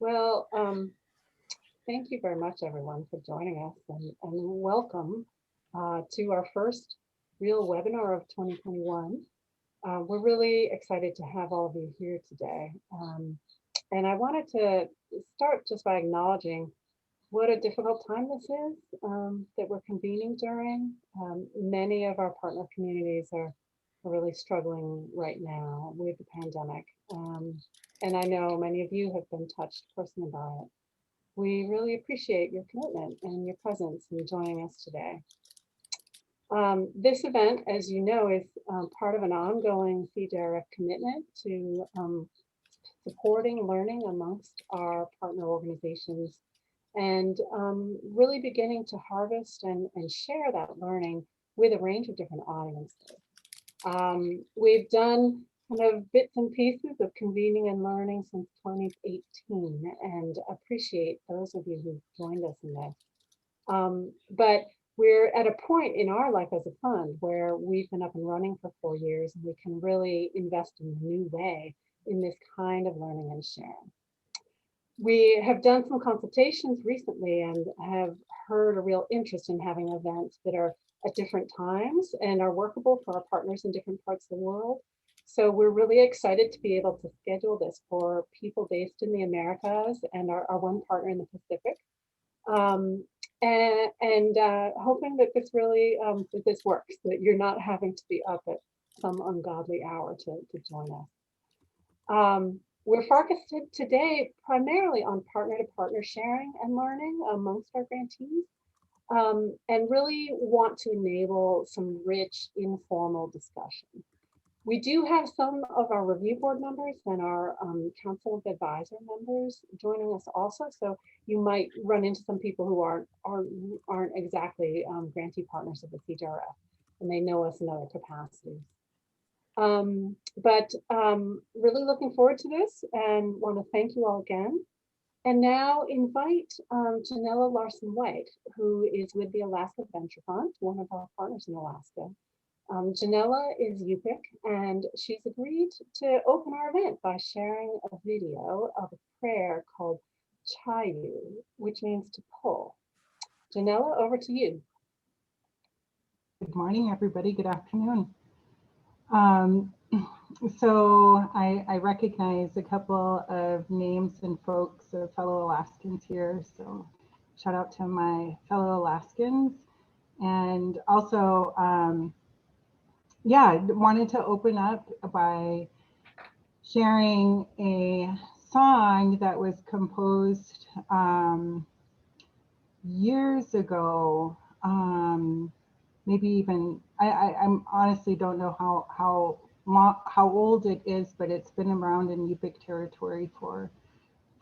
Well, thank you very much, everyone, for joining us and welcome to our first real webinar of 2021. We're really excited to have all of you here today. And I wanted to start just by acknowledging what a difficult time this is that we're convening during. Many of our partner communities are really struggling right now with the pandemic. And I know many of you have been touched personally by it. We really appreciate your commitment and your presence in joining us today. This event, as you know, is part of an ongoing CJRF commitment to supporting learning amongst our partner organizations and really beginning to harvest and share that learning with a range of different audiences. We've done kind of bits and pieces of convening and learning since 2018 and appreciate those of you who've joined us in this. But we're at a point in our life as a fund where we've been up and running for 4 years and we can really invest in a new way in this kind of learning and sharing. We have done some consultations recently and have heard a real interest in having events that are at different times and are workable for our partners in different parts of the world. So we're really excited to be able to schedule this for people based in the Americas and our one partner in the Pacific. And hoping that this really, that this works, that you're not having to be up at some ungodly hour to join us. We're focused today primarily on partner-to-partner sharing and learning amongst our grantees, and really want to enable some rich informal discussion. We do have some of our review board members and our council of advisor members joining us also, so you might run into some people who aren't exactly grantee partners of the CJRF, and they know us in other capacities. But really looking forward to this and want to thank you all again. And now invite Janella Larson-White, who is with the Alaska Venture Fund, one of our partners in Alaska. Janella is Yupik, and she's agreed to open our event by sharing a video of a prayer called Chayu, which means to pull. Janella, over to you. Good morning, everybody. Good afternoon. So I recognize a couple of names and folks, fellow Alaskans here. So shout out to my fellow Alaskans. And also, yeah, wanted to open up by sharing a song that was composed years ago. Maybe even I'm honestly don't know how old it is, but it's been around in Yupik territory for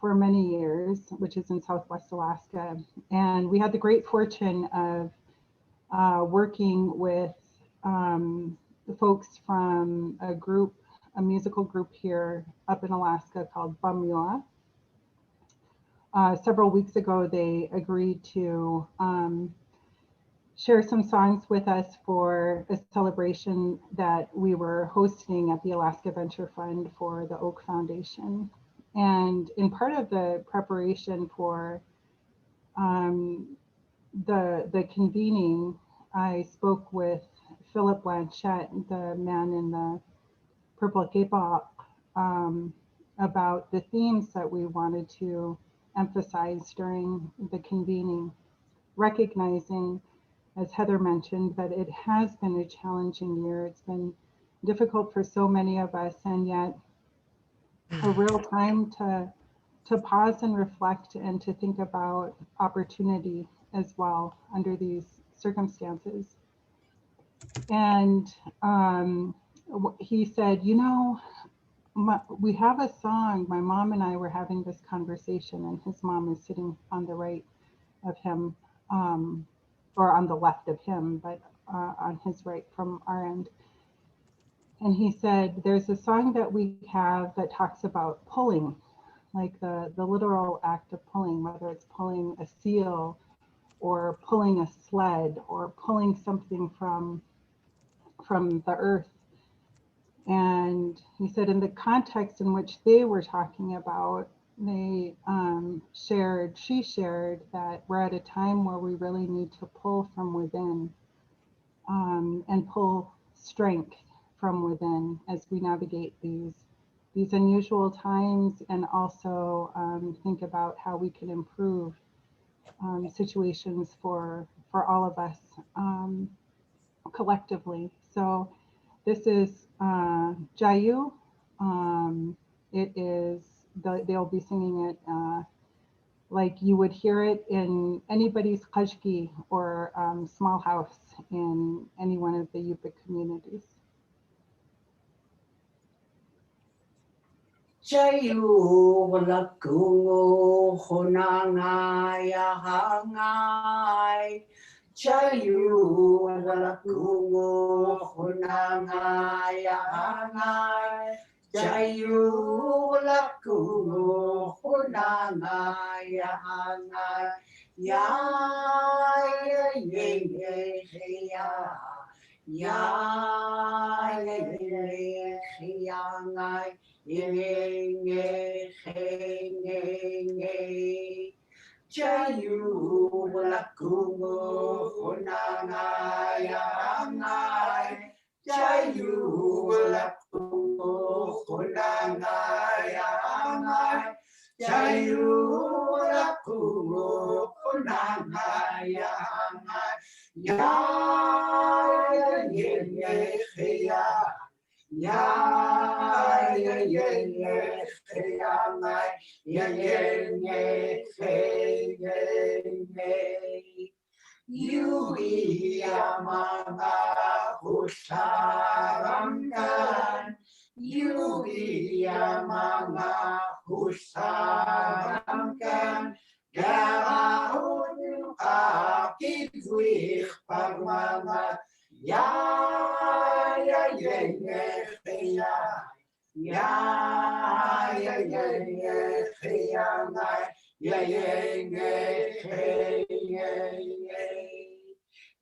many years, which is in Southwest Alaska. And we had the great fortune of working with the folks from a musical group here up in Alaska called Bamua. Several weeks ago, they agreed to share some songs with us for a celebration that we were hosting at the Alaska Venture Fund for the Oak Foundation. And in part of the preparation for the convening, I spoke with Philip Blanchette, the man in the purple kebab, about the themes that we wanted to emphasize during the convening, recognizing, as Heather mentioned, that it has been a challenging year. It's been difficult for so many of us, and yet a real time to pause and reflect and to think about opportunity as well under these circumstances. And he said, you know, we have a song. My mom and I were having this conversation, and his mom is sitting on the right of him, or on the left of him, but on his right from our end. And he said, there's a song that we have that talks about pulling, like the literal act of pulling, whether it's pulling a seal or pulling a sled or pulling something from the earth. And he said in the context in which they were talking about, they she shared that we're at a time where we really need to pull from within, and pull strength from within as we navigate these unusual times, and also think about how we can improve situations for all of us collectively. So this is Jayu. It is they'll be singing it like you would hear it in anybody's kashki or small house in any one of the Yupik communities. Chayu lakungo honangaya hangai. Chayu lakungo honangaya hangai. Chayu lakungo honangaya hangai. Ya ya ya ya ya ya ya Chayu lakungo honangaya hangai. Chayu lakungo honangaya hangai. Chayu lakungo honangaya hangai. Ya ya ya Yui amanga husaramkan. Yui amanga husaramkan. Garahun akidwih pagmama. Ya ya ya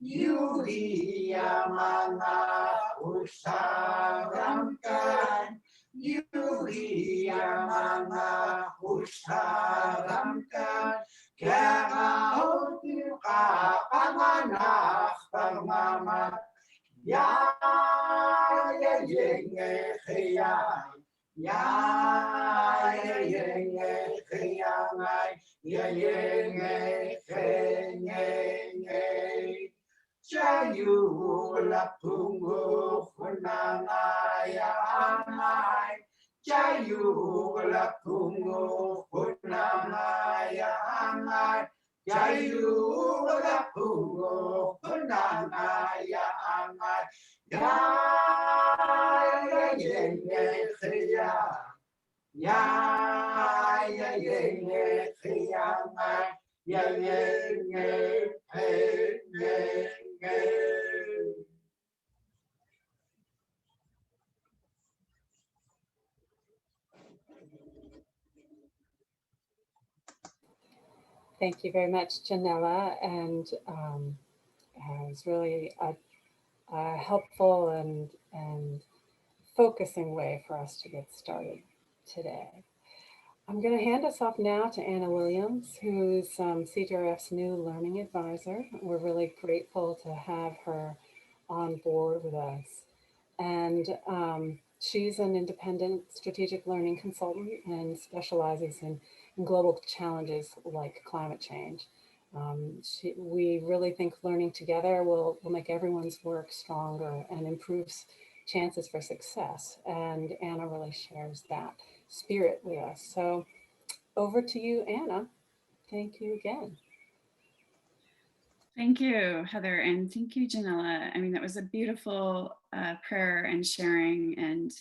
Yui amanga usaramkan. Yui amanga usaramkan. Kaya panganak pagmama. Ya ya Chayu lakungo honangaya hangai. Chayu lakungo honangaya hangai. Chayu lakungo honangaya hangai. Ya Thank you very much, Janella, and it was really a helpful and focusing way for us to get started today. I'm going to hand us off now to Anna Williams, who's CDRF's new learning advisor. We're really grateful to have her on board with us. And she's an independent strategic learning consultant and specializes in global challenges like climate change. We really think learning together will make everyone's work stronger and improves chances for success. And Anna really shares that spirit with us. So over to you, Anna. Thank you again. Thank you, Heather, and thank you, Janella. I mean, that was a beautiful prayer and sharing, and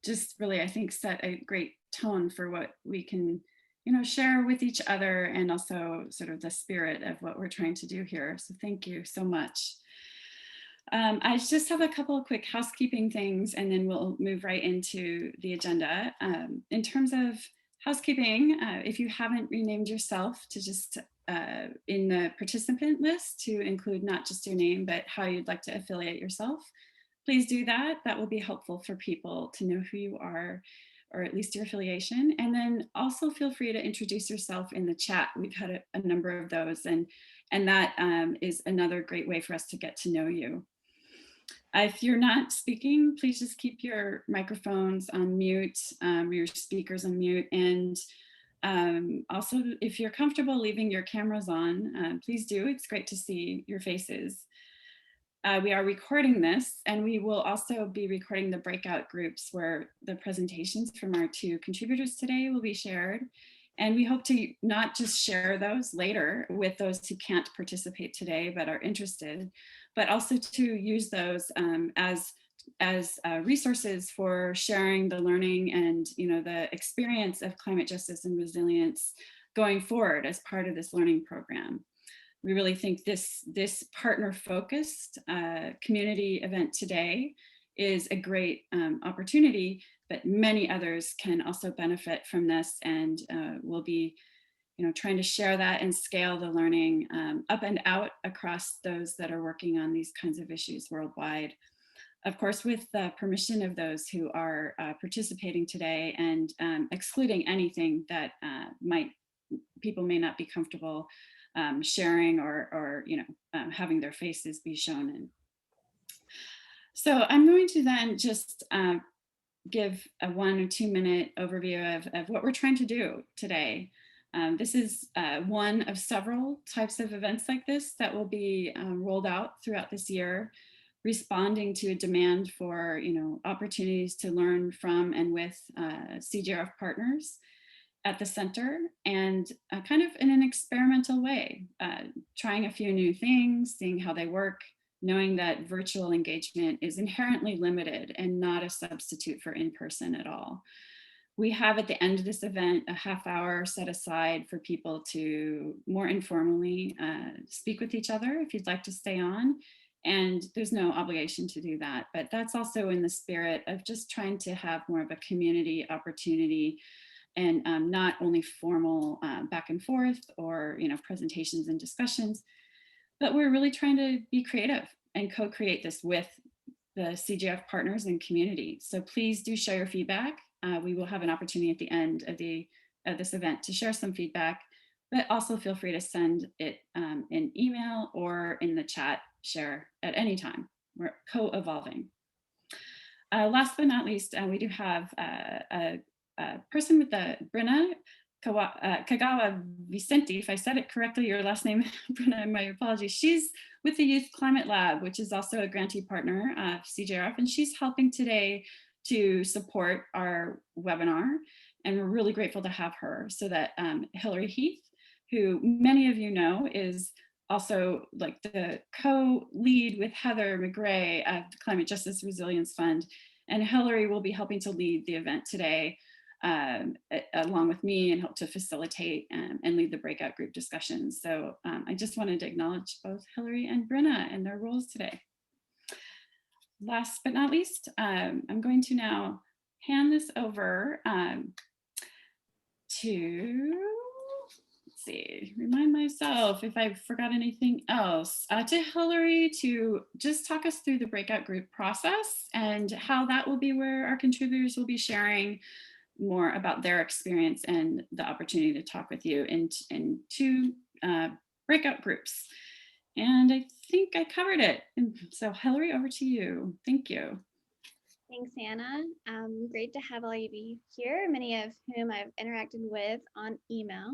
just really, I think, set a great tone for what we can, share with each other, and also sort of the spirit of what we're trying to do here. So thank you so much. I just have a couple of quick housekeeping things, and then we'll move right into the agenda. In terms of housekeeping, if you haven't renamed yourself, to just in the participant list to include not just your name, but how you'd like to affiliate yourself, please do that. That will be helpful for people to know who you are or at least your affiliation. And then also feel free to introduce yourself in the chat. We've had a number of those, and that is another great way for us to get to know you. If you're not speaking, please just keep your microphones on mute, your speakers on mute. And also, if you're comfortable leaving your cameras on, please do. It's great to see your faces. We are recording this, and we will also be recording the breakout groups where the presentations from our 2 contributors today will be shared. And we hope to not just share those later with those who can't participate today but are interested, but also to use those as resources for sharing the learning and the experience of climate justice and resilience going forward as part of this learning program. We really think this partner-focused community event today is a great opportunity, but many others can also benefit from this, and we'll be trying to share that and scale the learning up and out across those that are working on these kinds of issues worldwide. Of course, with the permission of those who are participating today, and excluding anything that people may not be comfortable sharing or having their faces be shown in. So I'm going to then just give a 1 or 2 minute overview of what we're trying to do today. This is one of several types of events like this that will be rolled out throughout this year, responding to a demand for opportunities to learn from and with CJRF partners at the center, and kind of in an experimental way, trying a few new things, seeing how they work, knowing that virtual engagement is inherently limited and not a substitute for in-person at all. We have at the end of this event a half hour set aside for people to more informally speak with each other if you'd like to stay on. And there's no obligation to do that, but that's also in the spirit of just trying to have more of a community opportunity, and not only formal back and forth or presentations and discussions, but we're really trying to be creative and co-create this with the CJRF partners and community. So please do share your feedback. We will have an opportunity at the end of this event to share some feedback, but also feel free to send it in email or in the chat share at any time. We're co-evolving. Last but not least, we do have a person with the Brenna Kagawa Vicente, if I said it correctly, your last name, Brenna, my apologies. She's with the Youth Climate Lab, which is also a grantee partner of CJRF, and she's helping today to support our webinar. And we're really grateful to have her, so that Hillary Heath, who many of you know is also like the co-lead with Heather McGray at the Climate Justice Resilience Fund. And Hillary will be helping to lead the event today, along with me, and help to facilitate and lead the breakout group discussions. So I just wanted to acknowledge both Hillary and Brenna and their roles today. Last but not least, I'm going to now hand this over to, let's see, remind myself if I forgot anything else, to Hillary to just talk us through the breakout group process and how that will be where our contributors will be sharing more about their experience and the opportunity to talk with you in 2 breakout groups. And I think I covered it. And so Hillary, over to you. Thank you. Thanks, Anna. Great to have all of you here, many of whom I've interacted with on email.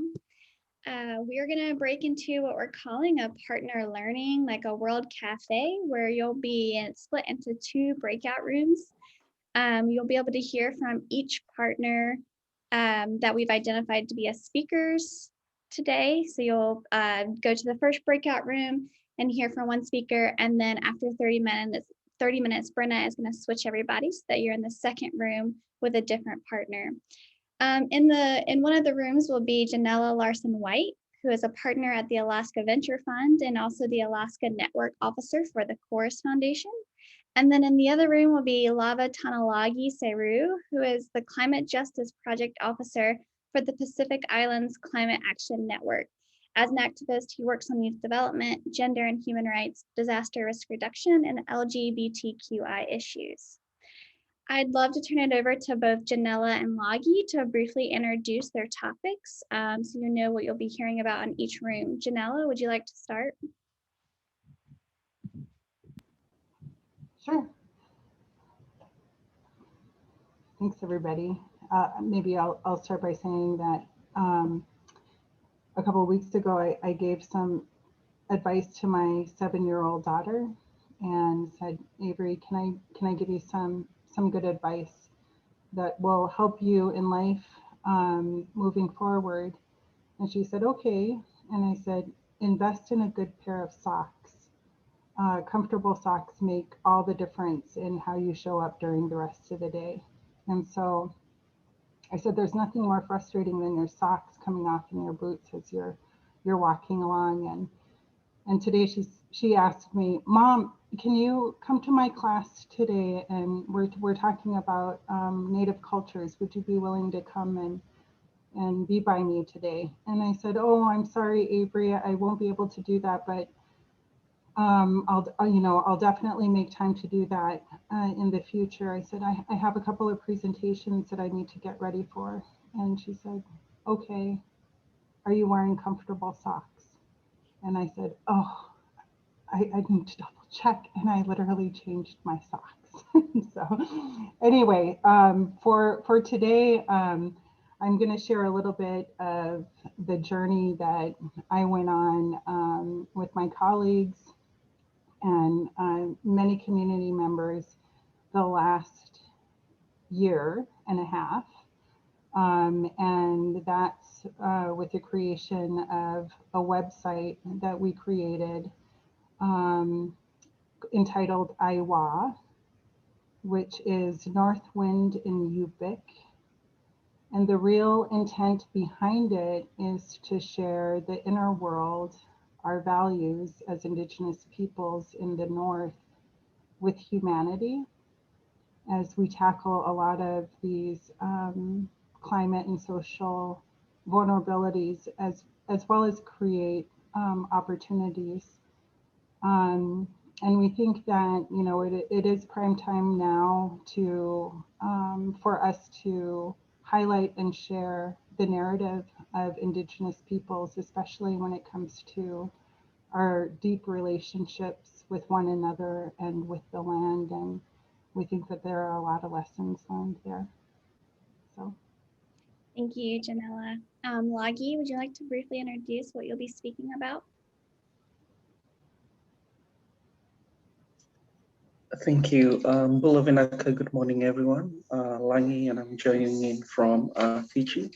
We are going to break into what we're calling a partner learning, like a world cafe, where you'll be split into 2 breakout rooms. You'll be able to hear from each partner that we've identified to be as speakers today. So you'll go to the first breakout room and hear from one speaker, and then after 30 minutes, Brenna is going to switch everybody so that you're in the second room with a different partner. In one of the rooms will be Janella Larson-White, who is a partner at the Alaska Venture Fund and also the Alaska Network Officer for the Chorus Foundation. And then in the other room will be Lava Tanalagi Seru, who is the Climate Justice Project Officer for the Pacific Islands Climate Action Network. As an activist, he works on youth development, gender and human rights, disaster risk reduction, and LGBTQI issues. I'd love to turn it over to both Janella and Lagi to briefly introduce their topics so you know what you'll be hearing about in each room. Janella, would you like to start? Sure. Thanks, everybody. Maybe I'll start by saying that a couple of weeks ago, I gave some advice to my 7-year-old daughter and said, Avery, can I give you some good advice that will help you in life moving forward? And she said, okay. And I said, invest in a good pair of socks. Comfortable socks make all the difference in how you show up during the rest of the day. And so I said, there's nothing more frustrating than your socks coming off in your boots as you're walking along. And today she asked me, Mom, can you come to my class today? And we're talking about Native cultures. Would you be willing to come and be by me today? And I said, oh, I'm sorry, Avery, I won't be able to do that, but I'll definitely make time to do that in the future. I said, I have a couple of presentations that I need to get ready for. And she said, okay, are you wearing comfortable socks? And I said, oh, I need to double check. And I literally changed my socks. So anyway, for today, I'm going to share a little bit of the journey that I went on with my colleagues and many community members the last year and a half. And that's with the creation of a website that we created entitled Aiwa, which is North Wind in Yupik. And the real intent behind it is to share the inner world, our values as Indigenous peoples in the North with humanity as we tackle a lot of these climate and social vulnerabilities as well as create opportunities. And we think that, you know, it is prime time now to for us to highlight and share the narrative of Indigenous peoples, especially when it comes to our deep relationships with one another and with the land. And we think that there are a lot of lessons learned there. So. Thank you, Janella. Lagi, would you like to briefly introduce what you'll be speaking about? Thank you. Bulavinaka, good morning, everyone. Langi, and I'm joining in from Fiji.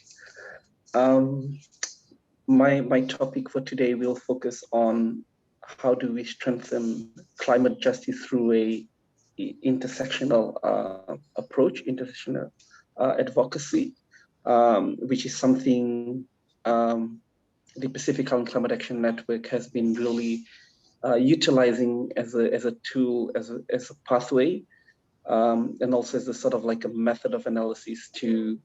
My topic for today will focus on how do we strengthen climate justice through a intersectional approach, intersectional advocacy, which is something the Pacific Island Climate Action Network has been really utilizing as a tool, as a pathway, and also as a sort of like a method of analysis to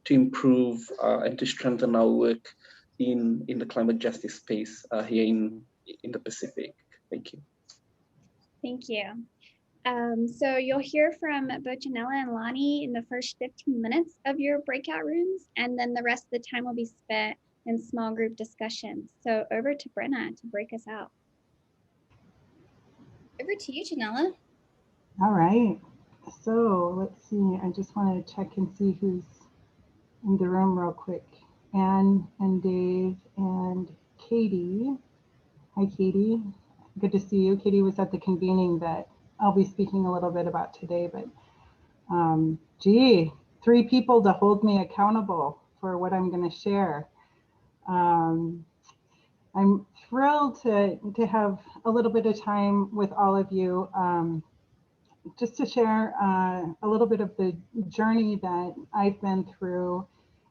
improve and to strengthen our work in the climate justice space here in the Pacific. Thank you. Thank you. So you'll hear from both Janella and Lonnie in the first 15 minutes of your breakout rooms, and then the rest of the time will be spent in small group discussions. So over to Brenna to break us out. Over to you, Janella. All right. So let's see. I just want to check and see who's in the room real quick. Anne and Dave and Katie. Hi, Katie. Good to see you. Katie was at the convening that I'll be speaking a little bit about today, but gee, 3 people to hold me accountable for what I'm going to share. I'm thrilled to have a little bit of time with all of you just to share a little bit of the journey that I've been through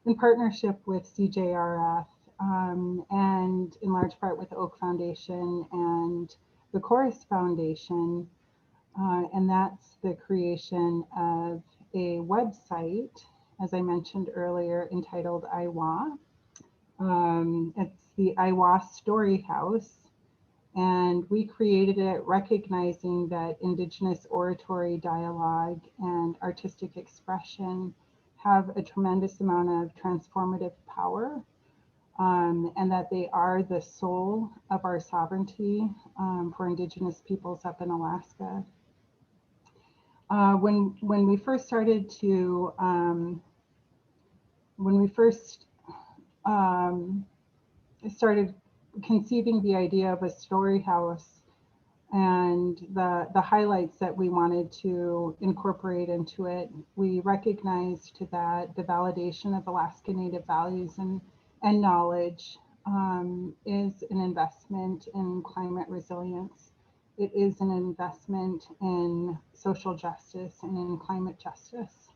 in partnership with CJRF and in large part with the Oak Foundation and the Chorus Foundation. And that's the creation of a website, as I mentioned earlier, entitled Aiwa. It's the Aiwa Story House. And we created it recognizing that Indigenous oratory, dialogue, and artistic expression have a tremendous amount of transformative power, and that they are the soul of our sovereignty for Indigenous peoples up in Alaska. When we first started to, started conceiving the idea of a story house and the highlights that we wanted to incorporate into it, we recognized that the validation of Alaska Native values and knowledge is an investment in climate resilience. It is an investment in social justice and in climate justice.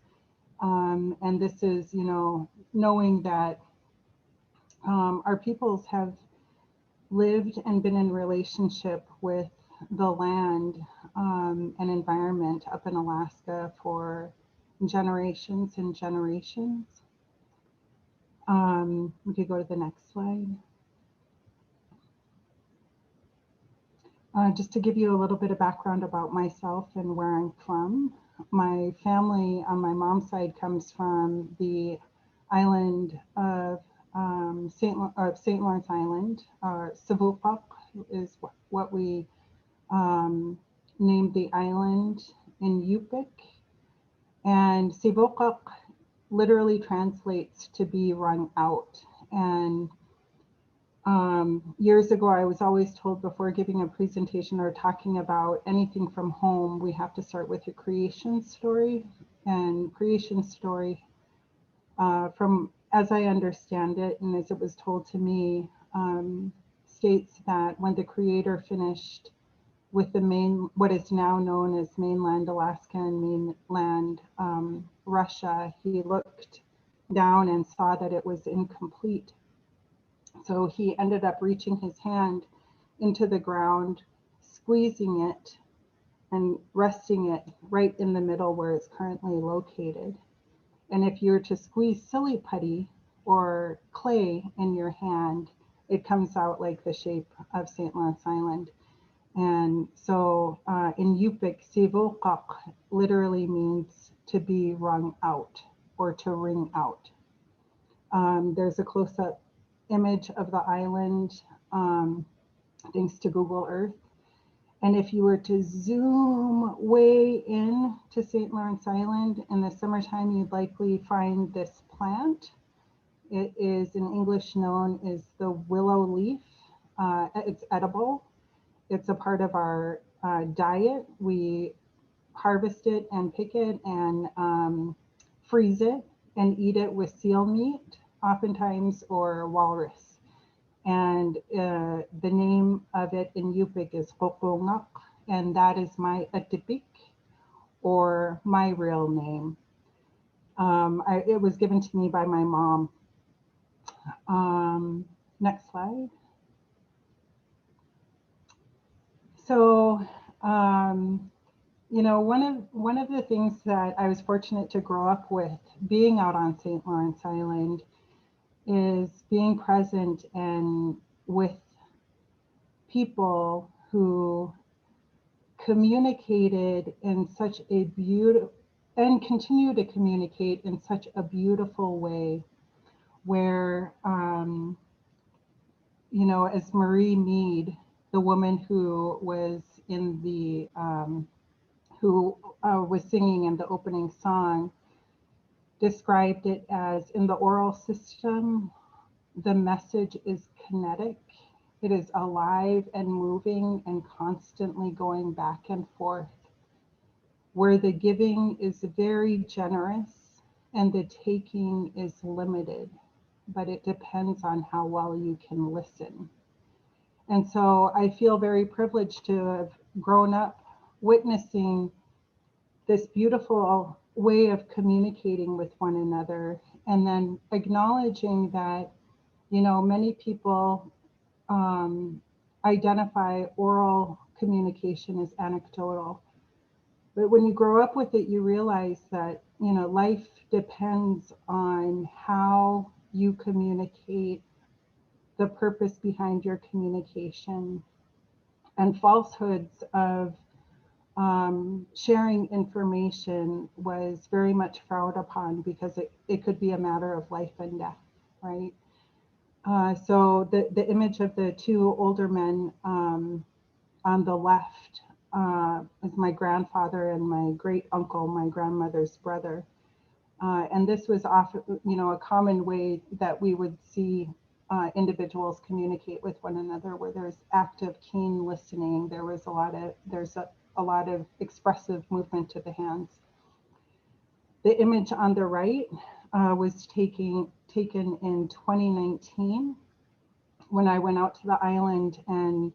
And this is, you know, knowing that our peoples have lived and been in relationship with the land and environment up in Alaska for generations and generations. We could go to the next slide. Just to give you a little bit of background about myself and where I'm from. My family on my mom's side comes from the island of St. Lawrence Island. Sivupak is what we named the island in Yupik. And Sivokak literally translates to be wrung out. And years ago, I was always told before giving a presentation or talking about anything from home, we have to start with a creation story. And creation story, from as I understand it, and as it was told to me, states that when the creator finished with the what is now known as mainland Alaska and mainland Russia, he looked down and saw that it was incomplete. So he ended up reaching his hand into the ground, squeezing it and resting it right in the middle where it's currently located. And if you're to squeeze silly putty or clay in your hand, it comes out like the shape of St. Lawrence Island. And so in Yupik, Sivokak literally means to be wrung out or to wring out. There's a close-up image of the island thanks to Google Earth. And if you were to zoom way in to St. Lawrence Island in the summertime, you'd likely find this plant. It is in English known as the willow leaf. It's edible. It's a part of our diet. We harvest it and pick it and freeze it and eat it with seal meat, oftentimes, or walrus. And the name of it in Yupik is Kokongak, and that is my Atipik, or my real name. It was given to me by my mom. Next slide. So, you know, one of the things that I was fortunate to grow up with being out on St. Lawrence Island is being present and with people who communicated in such a beautiful and continue to communicate in such a beautiful way where, you know, as Marie Mead, the woman who was in the, who was singing in the opening song, described it as in the oral system, the message is kinetic. It is alive and moving and constantly going back and forth, where the giving is very generous and the taking is limited, but it depends on how well you can listen. And so I feel very privileged to have grown up witnessing this beautiful way of communicating with one another, and then acknowledging that, you know, many people identify oral communication as anecdotal. But when you grow up with it, you realize that, you know, life depends on how you communicate, the purpose behind your communication, and falsehoods of sharing information was very much frowned upon because it could be a matter of life and death, right? So the image of the two older men on the left is my grandfather and my great uncle, my grandmother's brother. And this was often, a common way that we would see individuals communicate with one another, where there's active, keen listening. There's a lot of expressive movement to the hands. The image on the right was taken in 2019 when I went out to the island and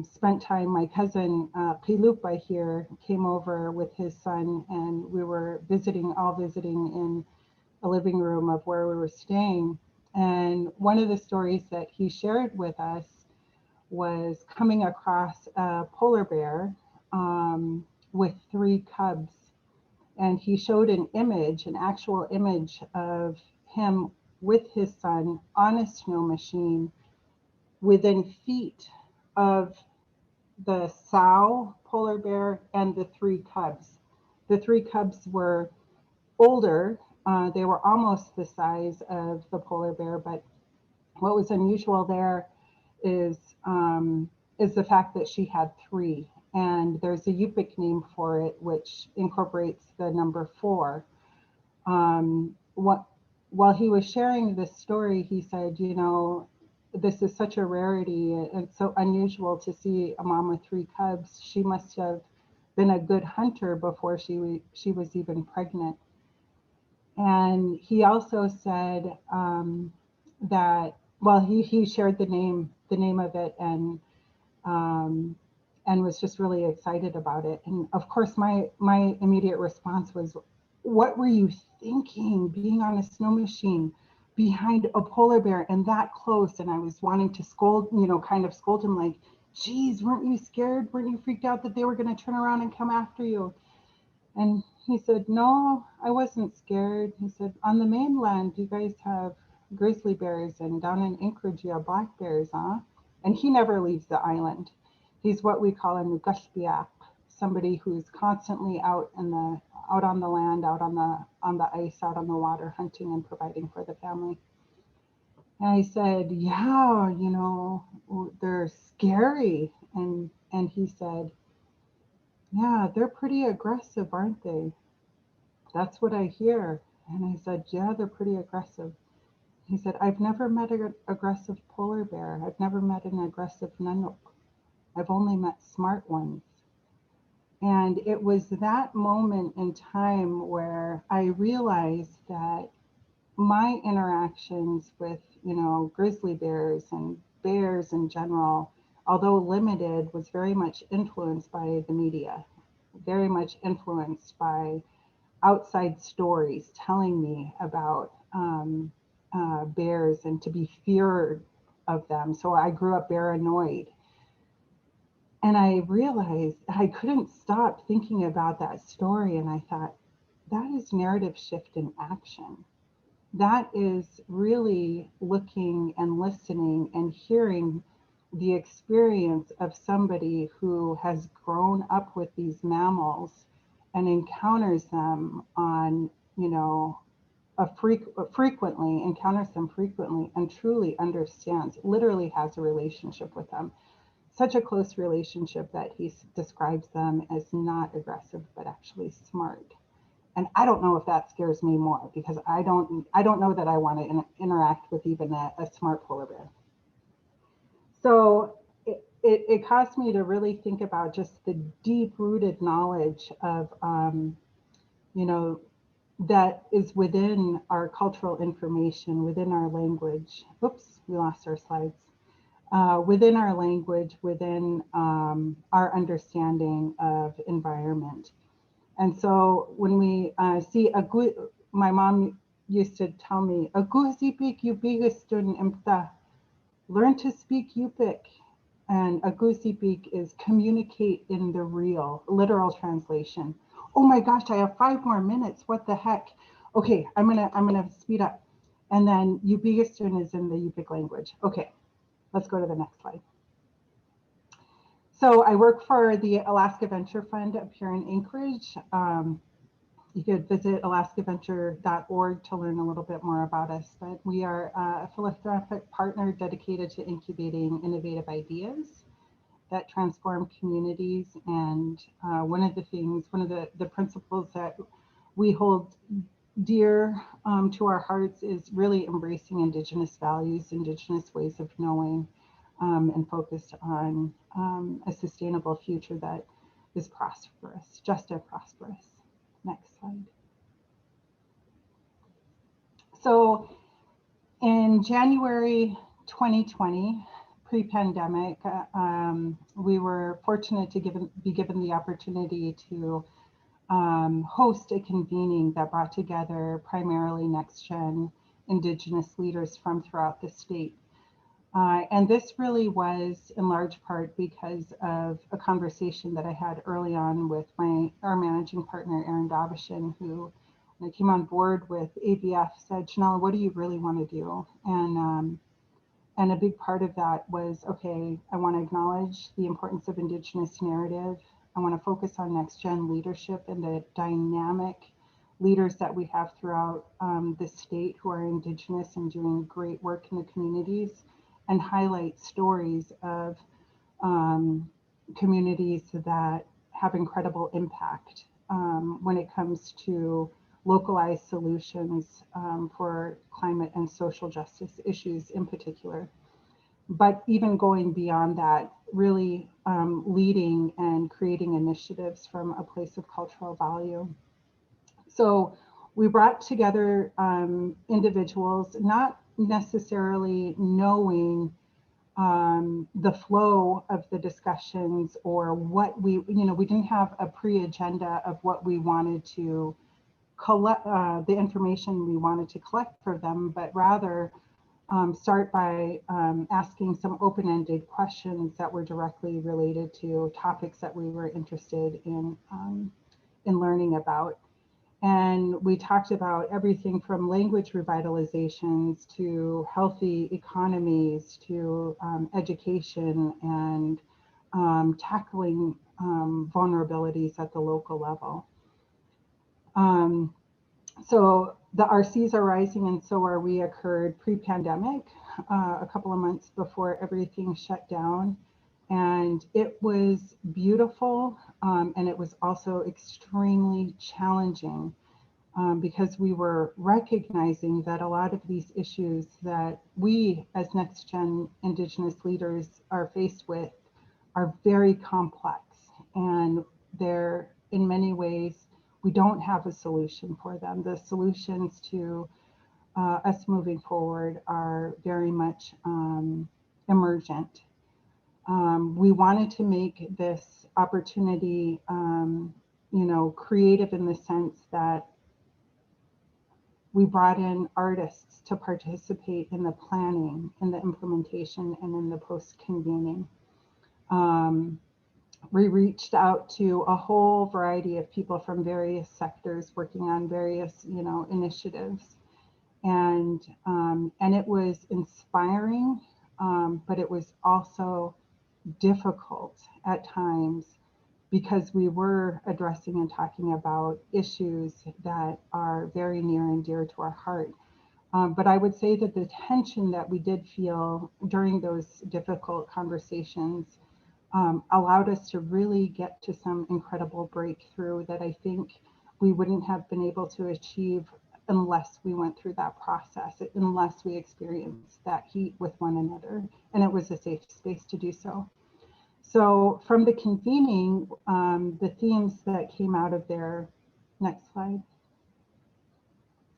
spent time. My cousin Pilupa here came over with his son, and we were visiting in a living room of where we were staying. And one of the stories that he shared with us was coming across a polar bear with 3 cubs. And he showed an actual image of him with his son on a snow machine within feet of the sow polar bear and the 3 cubs. The 3 cubs were older. They were almost the size of the polar bear, but what was unusual there is the fact that she had 3. And there's a Yupik name for it, which incorporates the number 4. While he was sharing this story, he said, this is such a rarity. It's so unusual to see a mom with 3 cubs. She must have been a good hunter before she was even pregnant. And he also said that, well, he shared the name of it and was just really excited about it. And of course, my immediate response was, what were you thinking, being on a snow machine behind a polar bear and that close? And I was wanting to scold, kind of scold him like, geez, weren't you scared? Weren't you freaked out that they were going to turn around and come after you? And he said, no, I wasn't scared. He said, on the mainland, you guys have grizzly bears, and down in Anchorage, you have black bears, huh? And he never leaves the island. He's what we call a Nugashpiak, somebody who's constantly out on the land, out on the ice, out on the water, hunting and providing for the family. And I said, yeah, they're scary. And he said, yeah, they're pretty aggressive, aren't they? That's what I hear. And I said, yeah, they're pretty aggressive. He said, I've never met an aggressive polar bear. I've never met an aggressive Nanook. I've only met smart ones. And it was that moment in time where I realized that my interactions with, grizzly bears and bears in general, although limited, was very much influenced by the media, very much influenced by outside stories telling me about bears and to be feared of them. So I grew up paranoid. And I realized I couldn't stop thinking about that story. And I thought, that is narrative shift in action. That is really looking and listening and hearing the experience of somebody who has grown up with these mammals and encounters them on, frequently, encounters them frequently and truly understands, literally has a relationship with them. Such a close relationship that he describes them as not aggressive, but actually smart. And I don't know if that scares me more, because I don't know that I want to interact with even a smart polar bear. So it caused me to really think about just the deep-rooted knowledge of, that is within our cultural information, within our language. Oops, we lost our slides. Within our language, within our understanding of environment. And so when we see my mom used to tell me, "Agusipik Yupigistun Imta," learn to speak Yupik. And Agusipik is communicate in the real, literal translation. Oh my gosh, I have 5 more minutes. What the heck? Okay, I'm gonna speed up. And then Yupigistun is in the Yupik language. Okay, let's go to the next slide. So I work for the Alaska Venture Fund up here in Anchorage. You could visit alaskaventure.org to learn a little bit more about us, but we are a philanthropic partner dedicated to incubating innovative ideas that transform communities. And one of the principles that we hold dear to our hearts is really embracing Indigenous values, Indigenous ways of knowing, and focused on a sustainable future that is prosperous, just as prosperous. Next slide. So in January 2020, pre-pandemic, we were fortunate to be given the opportunity to host a convening that brought together primarily next-gen Indigenous leaders from throughout the state. And this really was in large part because of a conversation that I had early on with our managing partner, Aaron Davashin, who, when I came on board with AVF, said, Janella, what do you really want to do? And a big part of that was, okay, I want to acknowledge the importance of Indigenous narrative. I want to focus on next gen leadership and the dynamic leaders that we have throughout the state who are Indigenous and doing great work in the communities, and highlight stories of communities that have incredible impact when it comes to localized solutions for climate and social justice issues in particular. But even going beyond that, really leading and creating initiatives from a place of cultural value. So we brought together individuals, not necessarily knowing the flow of the discussions or what we didn't have a pre-agenda of what we wanted to collect, the information we wanted to collect for them, but rather start by asking some open-ended questions that were directly related to topics that we were interested in learning about. And we talked about everything from language revitalizations to healthy economies to education and tackling vulnerabilities at the local level. So the RCs are rising and so are we occurred pre-pandemic, a couple of months before everything shut down. And it was beautiful, and it was also extremely challenging because we were recognizing that a lot of these issues that we as next gen Indigenous leaders are faced with are very complex, and they're in many ways, we don't have a solution for them. The solutions to us moving forward are very much emergent. We wanted to make this opportunity, creative in the sense that we brought in artists to participate in the planning, in the implementation, and in the post-convening. We reached out to a whole variety of people from various sectors working on various, initiatives. And it was inspiring, but it was also difficult at times because we were addressing and talking about issues that are very near and dear to our heart. But I would say that the tension that we did feel during those difficult conversations allowed us to really get to some incredible breakthrough that I think we wouldn't have been able to achieve unless we went through that process, unless we experienced that heat with one another, and it was a safe space to do so. So from the convening, the themes that came out of there, next slide,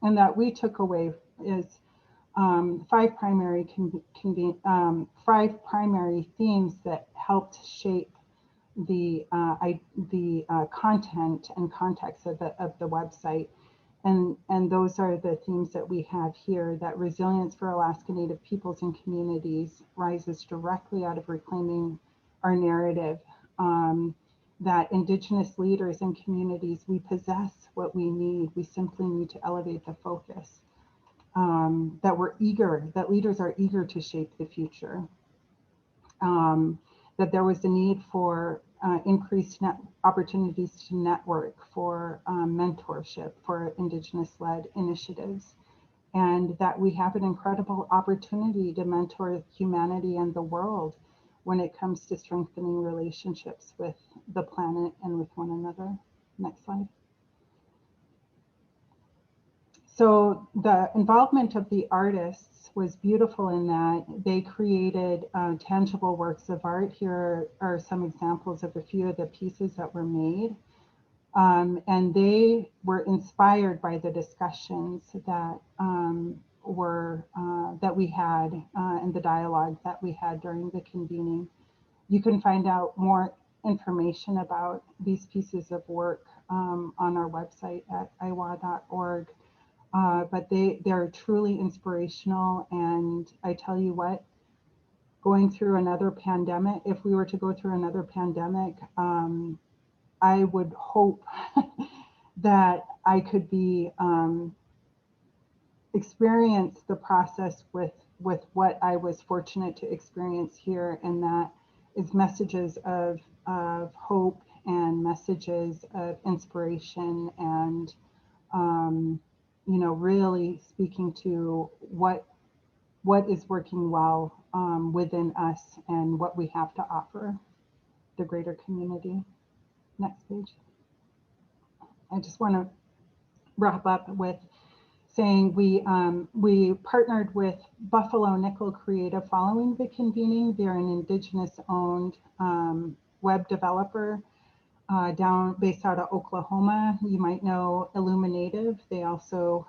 and that we took away is five primary themes that helped shape the content and context of the website. And those are the themes that we have here, that resilience for Alaska Native peoples and communities rises directly out of reclaiming our narrative, that Indigenous leaders and communities, we possess what we need. We simply need to elevate the focus. That leaders are eager to shape the future. that there was a need for increased opportunities to network, for mentorship, for Indigenous-led initiatives, and that we have an incredible opportunity to mentor humanity and the world when it comes to strengthening relationships with the planet and with one another. Next slide. So the involvement of the artists was beautiful in that they created tangible works of art. Here are some examples of a few of the pieces that were made. And they were inspired by the discussions that that we had and the dialogue that we had during the convening. You can find out more information about these pieces of work on our website at iowa.org. But they're truly inspirational. And I tell you what, going through another pandemic, if we were to go through another pandemic, I would hope that I could be experience the process with what I was fortunate to experience here, and that is messages of hope and messages of inspiration, and you know, really speaking to what is working well within us and what we have to offer the greater community. Next page. I just want to wrap up with saying we partnered with Buffalo Nickel Creative following the convening. They're an Indigenous-owned web developer based out of Oklahoma. You might know Illuminative. They also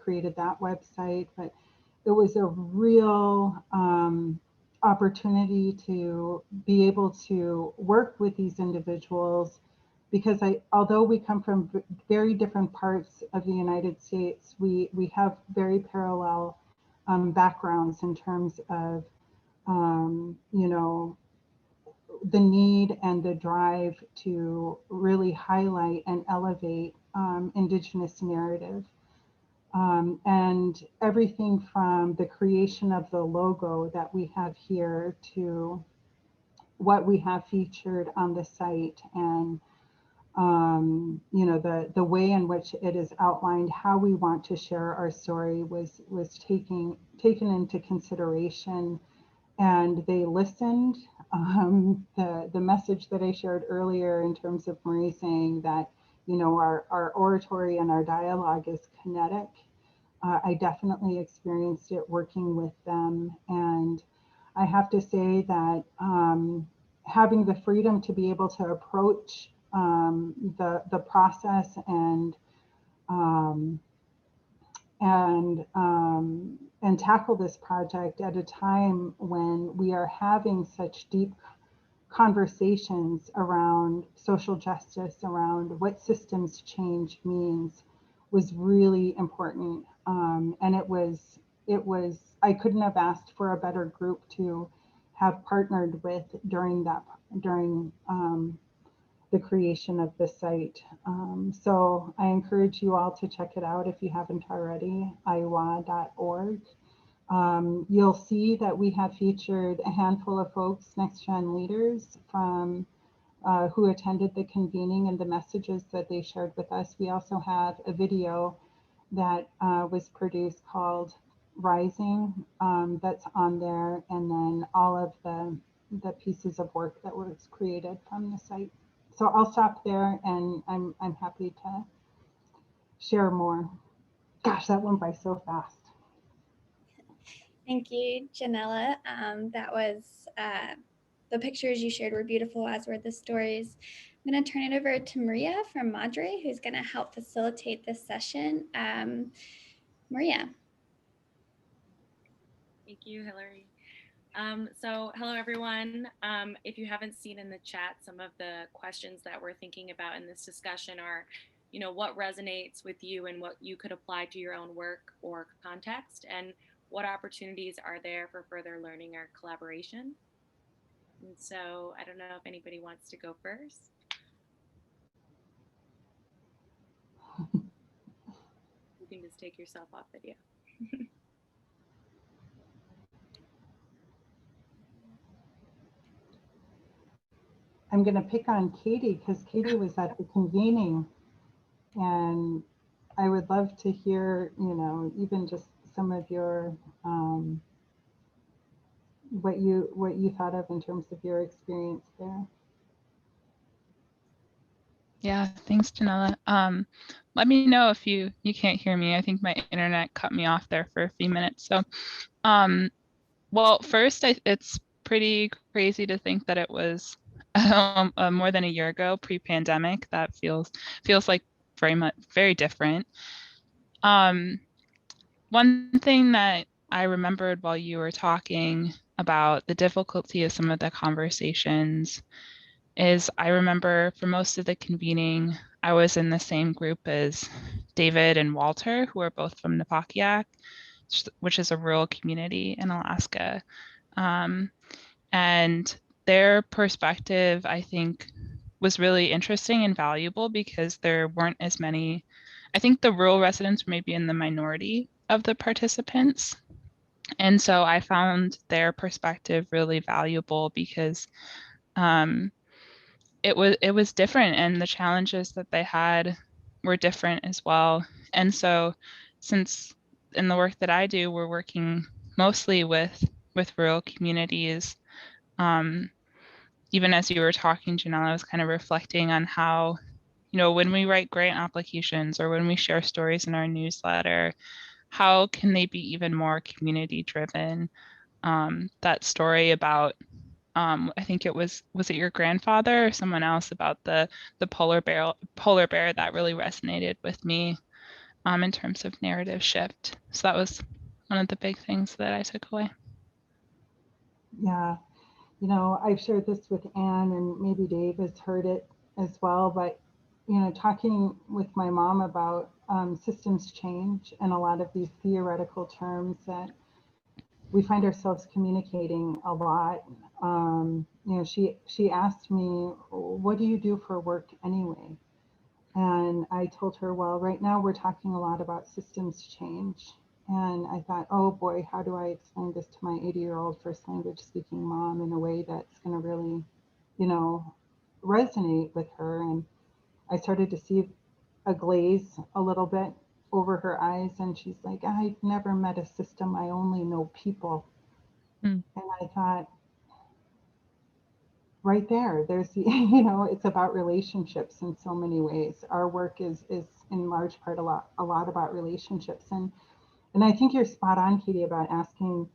created that website, but it was a real opportunity to be able to work with these individuals, because although we come from very different parts of the United States, we have very parallel backgrounds in terms of you know, the need and the drive to really highlight and elevate Indigenous narrative. And everything from the creation of the logo that we have here to what we have featured on the site, and you know, the way in which it is outlined how we want to share our story was taken into consideration, and they listened. The message that I shared earlier in terms of Marie saying that, you know, our oratory and our dialogue is kinetic. I definitely experienced it working with them, and I have to say that having the freedom to be able to approach the process and tackle this project at a time when we are having such deep conversations around social justice, around what systems change means, was really important. And it was, I couldn't have asked for a better group to have partnered with during the creation of the site. So I encourage you all to check it out if you haven't already, iowa.org. You'll see that we have featured a handful of folks, Next Gen leaders from who attended the convening and the messages that they shared with us. We also have a video that was produced called Rising, that's on there, and then all of the pieces of work that was created from the site. So I'll stop there, and I'm happy to share more. Gosh, that went by so fast. Thank you, Janella. That was, the pictures you shared were beautiful, as were the stories. I'm going to turn it over to Maria from Madre, who's going to help facilitate this session. Maria. Thank you, Hillary. So hello, everyone. If you haven't seen in the chat, some of the questions that we're thinking about in this discussion are, you know, what resonates with you and what you could apply to your own work or context, and what opportunities are there for further learning or collaboration. And so I don't know if anybody wants to go first. You can just take yourself off video. I'm going to pick on Katie because Katie was at the convening, and I would love to hear, even just some of your what you thought of in terms of your experience there. Yeah, thanks, Janella. Let me know if you can't hear me. I think my internet cut me off there for a few minutes. So, well, first, it's pretty crazy to think that it was more than a year ago, pre-pandemic. That feels like very different. One thing that I remembered while you were talking about the difficulty of some of the conversations is I remember for most of the convening, I was in the same group as David and Walter, who are both from Napakiak, which is a rural community in Alaska. And their perspective, I think, was really interesting and valuable because there weren't as many, I think the rural residents were maybe in the minority of the participants. And so I found their perspective really valuable because it was different, and the challenges that they had were different as well. And so since in the work that I do, we're working mostly with rural communities, even as you were talking, Janelle, I was kind of reflecting on how, when we write grant applications or when we share stories in our newsletter, how can they be even more community driven? That story about I think was it your grandfather or someone else about the polar bear that really resonated with me in terms of narrative shift. So that was one of the big things that I took away. Yeah, I've shared this with Anne, and maybe Dave has heard it as well, but talking with my mom about systems change and a lot of these theoretical terms that we find ourselves communicating a lot. She asked me, what do you do for work anyway? And I told her, well, right now we're talking a lot about systems change. And I thought, oh boy, how do I explain this to my 80-year-old first language speaking mom in a way that's going to really, resonate with her? And I started to see a glaze a little bit over her eyes, and she's like, I've never met a system, I only know people. And I thought, right there's the, it's about relationships in so many ways. Our work is in large part a lot about relationships. And I think you're spot on, Katie, about asking,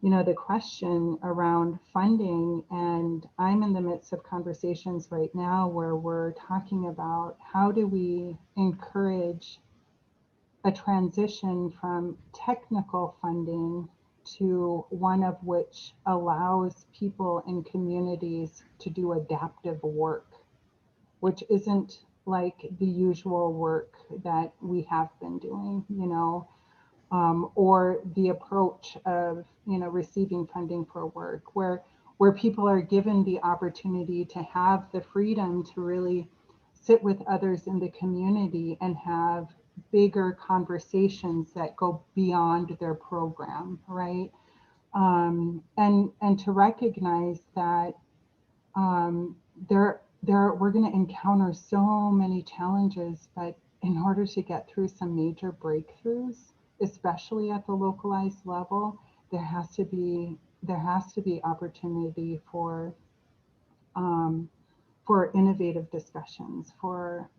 the question around funding. And I'm in the midst of conversations right now where we're talking about how do we encourage a transition from technical funding to one of which allows people in communities to do adaptive work, which isn't like the usual work that we have been doing, or the approach of, receiving funding for work, where people are given the opportunity to have the freedom to really sit with others in the community and have bigger conversations that go beyond their program, right? And to recognize that we're going to encounter so many challenges, but in order to get through some major breakthroughs, especially at the localized level, there has to be opportunity for innovative discussions, for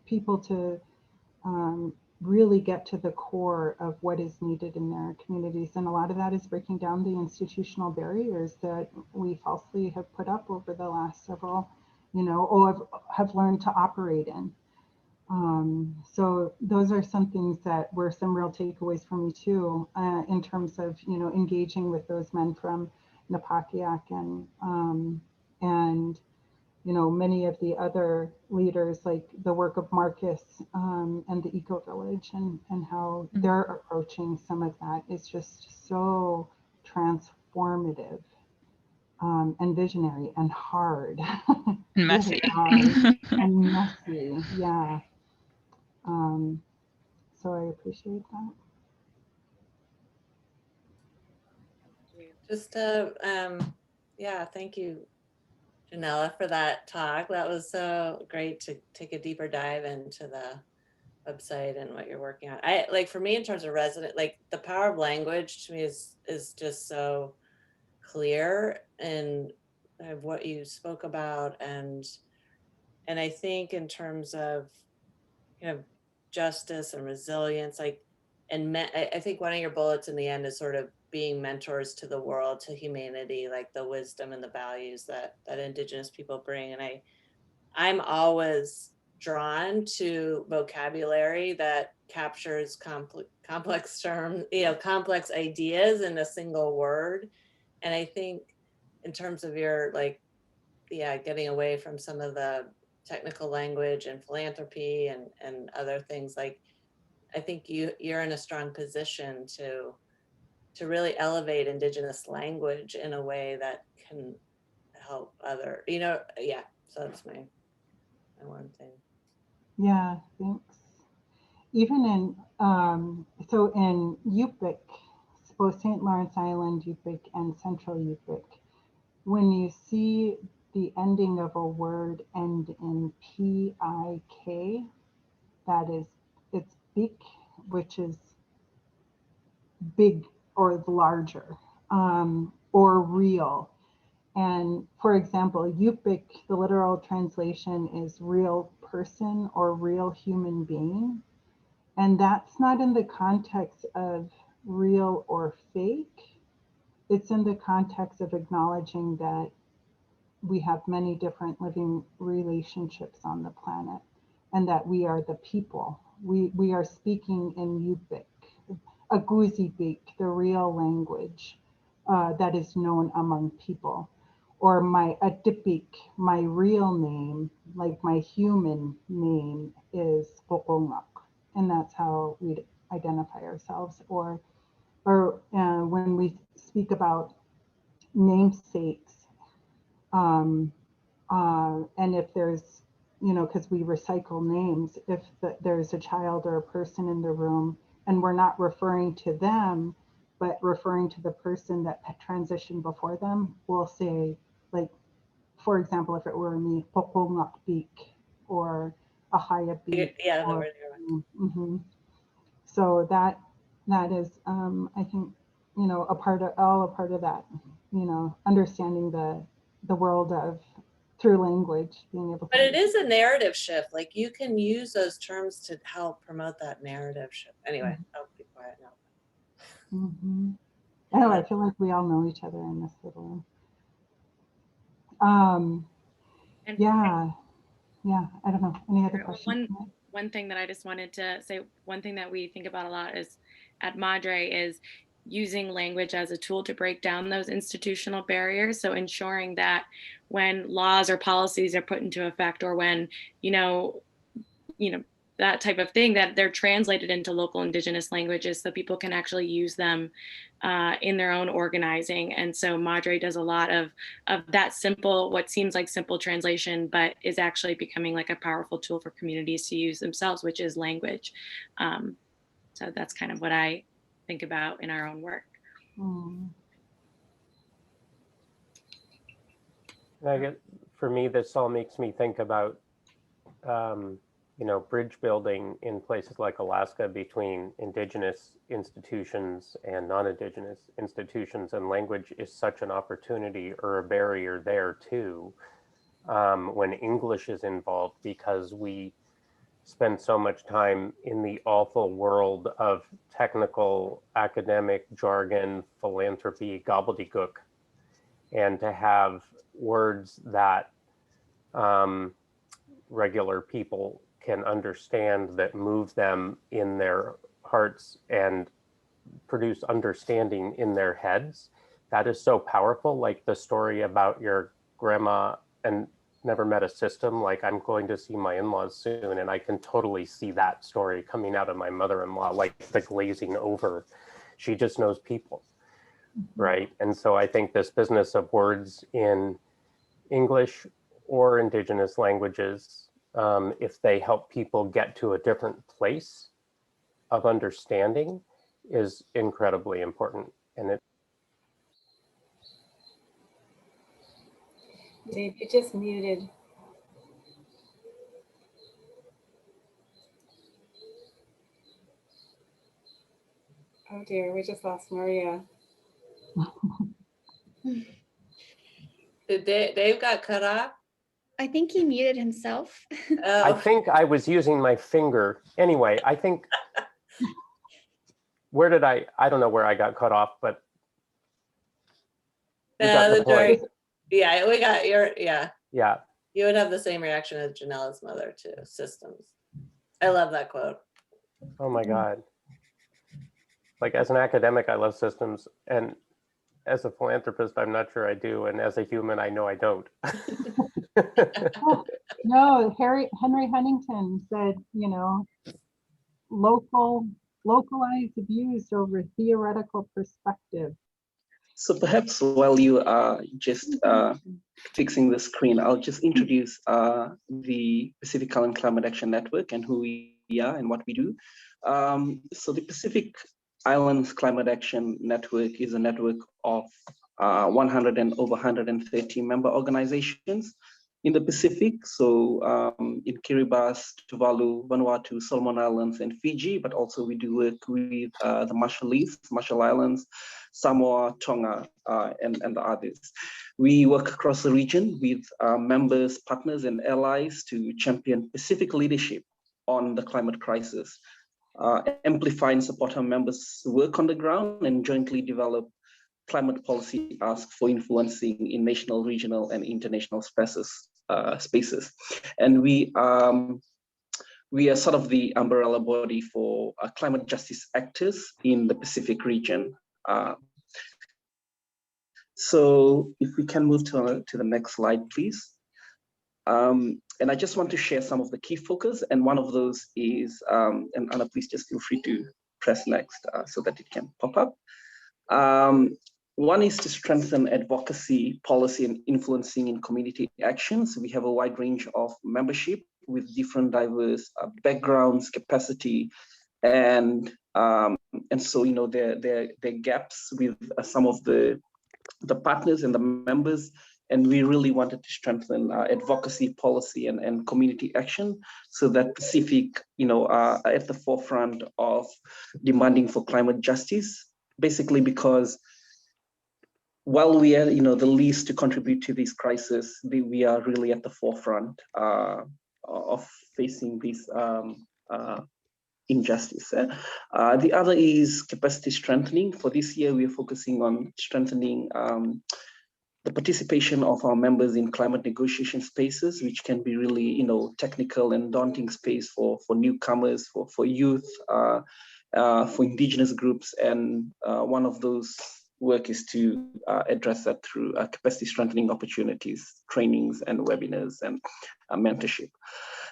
people to really get to the core of what is needed in their communities. And a lot of that is breaking down the institutional barriers that we falsely have put up over the last several, or have learned to operate in. So those are some things that were some real takeaways for me too, in terms of, engaging with those men from Napakiak and many of the other leaders, like the work of Marcus and the Eco Village, and how they're approaching some of that is just so transformative and visionary and hard. And messy. Really hard and messy, yeah. So I appreciate that. Just yeah, thank you, Janella, for that talk. That was so great to take a deeper dive into the website and what you're working on. I like, for me, in terms of resident, like the power of language to me is just so clear and of what you spoke about. And I think in terms of kind of justice and resilience, like, and I think one of your bullets in the end is sort of being mentors to the world, to humanity, like the wisdom and the values that Indigenous people bring. And I'm always drawn to vocabulary that captures complex terms, complex ideas in a single word. And I think in terms of your, like, getting away from some of the technical language and philanthropy and other things, like, I think you're in a strong position to really elevate Indigenous language in a way that can help other, so that's my one thing. Yeah, thanks. Even in, so in Yupik, both St. Lawrence Island, Yupik, and Central Yupik, when you see the ending of a word end in P-I-K, that is, it's big, which is big or larger, or real. And for example, Yupik, the literal translation is real person or real human being. And that's not in the context of real or fake. It's in the context of acknowledging that we have many different living relationships on the planet and that we are the people. We are speaking in Yupik, Aguzibik, the real language that is known among people. Or my Adipik, my real name, like my human name, is Pokongak. And that's how we identify ourselves. Or when we speak about namesakes, and if there's, because we recycle names, if there's a child or a person in the room and we're not referring to them, but referring to the person that transitioned before them, we'll say, like, for example, if it were me, Pokongak Bik or Ahaya Bik. Yeah, or, So that is, I think, a part of that, understanding the world of through language, being able to. But it is a narrative shift. Like, you can use those terms to help promote that narrative shift. Anyway, I'll be quiet now. Oh, I feel like we all know each other in this little room. Yeah. I don't know. Any other questions? One thing that I just wanted to say, one thing that we think about a lot is at Madre is using language as a tool to break down those institutional barriers. So ensuring that when laws or policies are put into effect, or when, that type of thing, that they're translated into local Indigenous languages so people can actually use them in their own organizing. And so Madre does a lot of that simple, what seems like simple translation, but is actually becoming like a powerful tool for communities to use themselves, which is language. So that's kind of what I think about in our own work. I guess for me, this all makes me think about bridge building in places like Alaska between Indigenous institutions and non-Indigenous institutions, and language is such an opportunity or a barrier there too, when English is involved, because we spend so much time in the awful world of technical, academic jargon, philanthropy, gobbledygook, and to have words that regular people can understand, that move them in their hearts and produce understanding in their heads. That is so powerful. Like the story about your grandma and never met a system. Like, I'm going to see my in-laws soon, and I can totally see that story coming out of my mother-in-law, like the glazing over. She just knows people, right? And so I think this business of words in English or Indigenous languages, if they help people get to a different place of understanding, is incredibly important. And Dave, you just muted. Oh dear, we just lost Maria. Did Dave got cut off? I think he muted himself. I Oh, think I was using my finger. Anyway, I think, where did I don't know where I got cut off, but you got the that's right. point. Yeah, we got your, yeah. Yeah. You would have the same reaction as Janella's mother to systems. I love that quote. Oh my God. Like, as an academic, I love systems, and as a philanthropist, I'm not sure I do, and as a human, I know I don't. No, Henry Huntington said, you know, localized views over theoretical perspective. So perhaps while you are just fixing the screen, I'll just introduce the Pacific Island Climate Action Network and who we are and what we do. So the Pacific Islands Climate Action Network is a network of 100 and over 130 member organizations in the Pacific. So in Kiribati, Tuvalu, Vanuatu, Solomon Islands, and Fiji, but also we do work with the Marshall Islands, Samoa, Tonga, and the others. We work across the region with members, partners, and allies to champion Pacific leadership on the climate crisis, amplify and support our members' work on the ground, and jointly develop climate policy ask for influencing in national, regional, and international spaces. And we are sort of the umbrella body for climate justice actors in the Pacific region. So if we can move to the next slide, please. And I just want to share some of the key focus, and one of those is, and Anna, please just feel free to press next so that it can pop up. One is to strengthen advocacy, policy, and influencing in community actions. We have a wide range of membership with different diverse backgrounds, capacity, and so, you know, there are gaps with some of the partners and the members, and we really wanted to strengthen advocacy, policy, and community action so that Pacific, you know, are at the forefront of demanding for climate justice, basically because while we are, you know, the least to contribute to this crisis, we are really at the forefront of facing this injustice. The other is capacity strengthening. For this year, we are focusing on strengthening the participation of our members in climate negotiation spaces, which can be really, you know, technical and daunting space for newcomers, for youth, for indigenous groups. And one of those work is to address that through capacity strengthening opportunities, trainings, and webinars, and mentorship.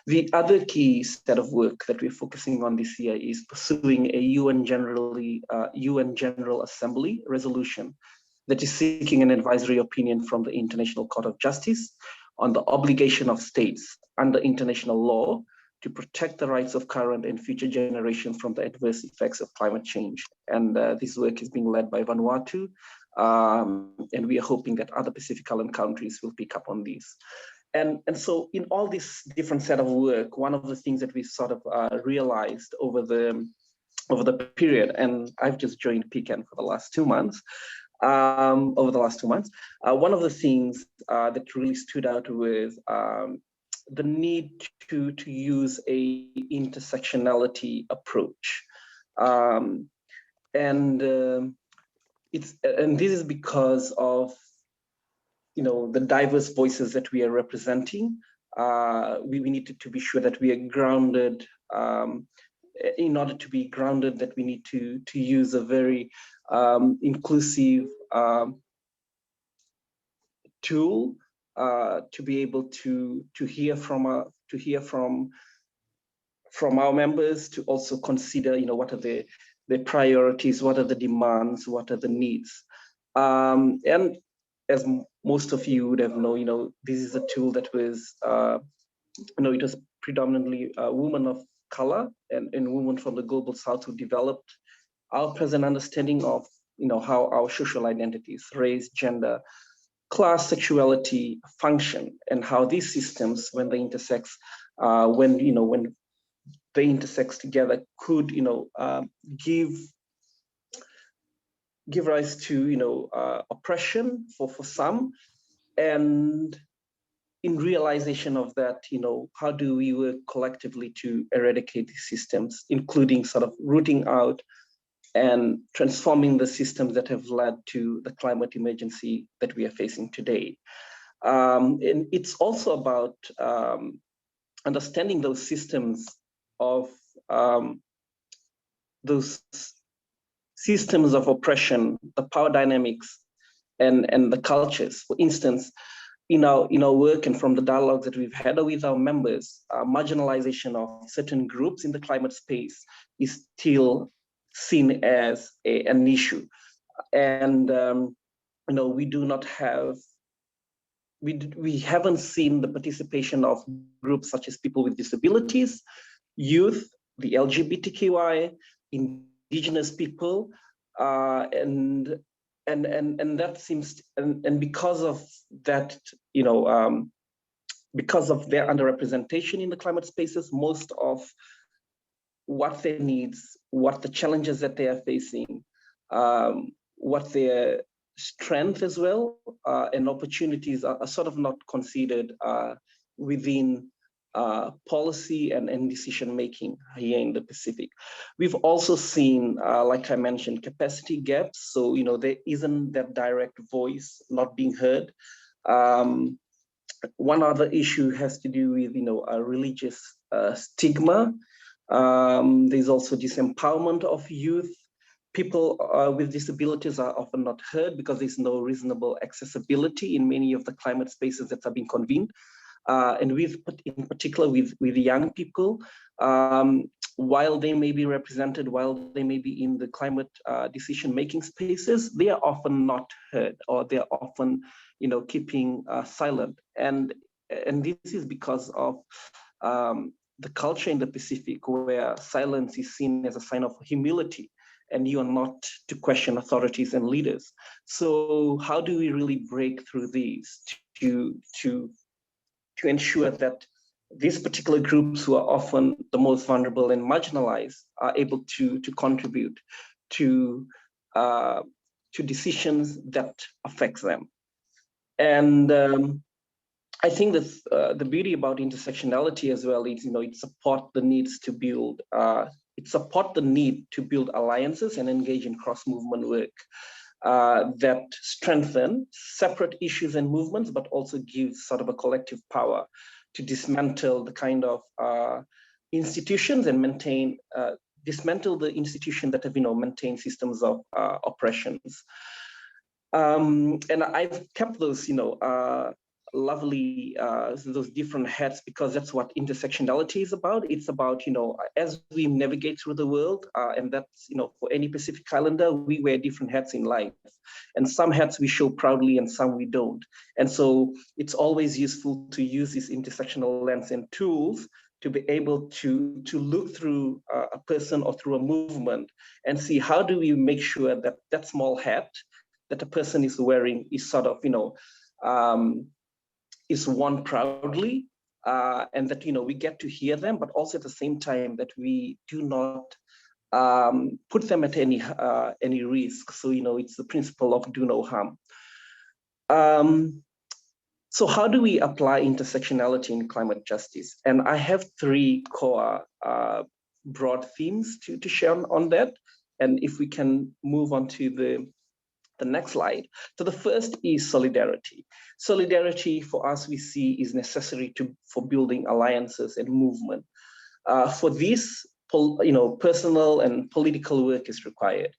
The other key set of work that we're focusing on this year is pursuing a UN General Assembly resolution that is seeking an advisory opinion from the International Court of Justice on the obligation of states under international law to protect the rights of current and future generations from the adverse effects of climate change. And this work is being led by Vanuatu, and we are hoping that other Pacific Island countries will pick up on this. And so in all this different set of work, one of the things that we sort of realized over the period, and I've just joined PCAN for the last 2 months, over the last 2 months, one of the things that really stood out was the need to use a intersectionality approach, and this is because of, you know, the diverse voices that we are representing. We needed to be sure that we are grounded. In order to be grounded, that we need to use a very inclusive tool to be able to hear from our members, to also consider, you know, what are the priorities, what are the demands, what are the needs. And as most of you would have known, you know, this is a tool that was, you know, it was predominantly women of color and women from the global south who developed our present understanding of, you know, how our social identities, race, gender, class, sexuality function, and how these systems, when they intersect, when they intersect together, could give rise to oppression for some, and in realization of that, how do we work collectively to eradicate these systems, including sort of rooting out and transforming the systems that have led to the climate emergency that we are facing today. And it's also about understanding those systems of oppression, the power dynamics, and the cultures. For instance, in our work and from the dialogues that we've had with our members, marginalization of certain groups in the climate space is still seen as an issue. And we haven't seen the participation of groups such as people with disabilities, youth, the LGBTQI, indigenous people, and that seems, and because of that, because of their underrepresentation in the climate spaces, most of what their needs, what the challenges that they are facing, what their strength as well, and opportunities are sort of not considered within policy and decision-making here in the Pacific. We've also seen, like I mentioned, capacity gaps. So, there isn't that direct voice not being heard. One other issue has to do with, a religious stigma. There's also disempowerment of youth. People with disabilities are often not heard because there's no reasonable accessibility in many of the climate spaces that are being convened. And in particular with young people, while they may be represented, while they may be in the climate decision-making spaces, they are often not heard, or they're often, keeping silent. And this is because of the culture in the Pacific, where silence is seen as a sign of humility, and you are not to question authorities and leaders. So how do we really break through these to ensure that these particular groups, who are often the most vulnerable and marginalized, are able to contribute to decisions that affect them? And I think that the beauty about intersectionality as well is, it support the needs to build, the need to build alliances and engage in cross-movement work that strengthen separate issues and movements, but also give sort of a collective power to dismantle the kind of institutions and dismantle the institutions that have, maintained systems of oppressions. And I've kept those, lovely, those different hats, because that's what intersectionality is about. It's about, as we navigate through the world, and that's, for any Pacific Islander, we wear different hats in life. And some hats we show proudly and some we don't. And so it's always useful to use this intersectional lens and tools to be able to look through a person or through a movement and see, how do we make sure that that small hat that a person is wearing is sort of, is worn proudly, and that, we get to hear them, but also at the same time that we do not put them at any risk. So, it's the principle of do no harm. So how do we apply intersectionality in climate justice? And I have three core broad themes to share on that. And if we can move on to the next slide. So the first is solidarity. Solidarity for us, we see, is necessary for building alliances and movement. For this, personal and political work is required.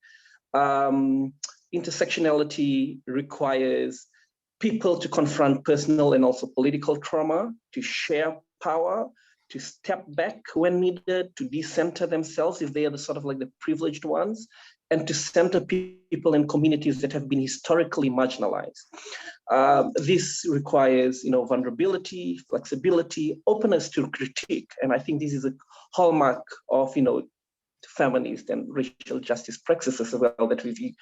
Intersectionality requires people to confront personal and also political trauma, to share power, to step back when needed, to decenter themselves if they are the sort of like the privileged ones, and to center people in communities that have been historically marginalized. This requires, vulnerability, flexibility, openness to critique. And I think this is a hallmark of, feminist and racial justice practices as well that we've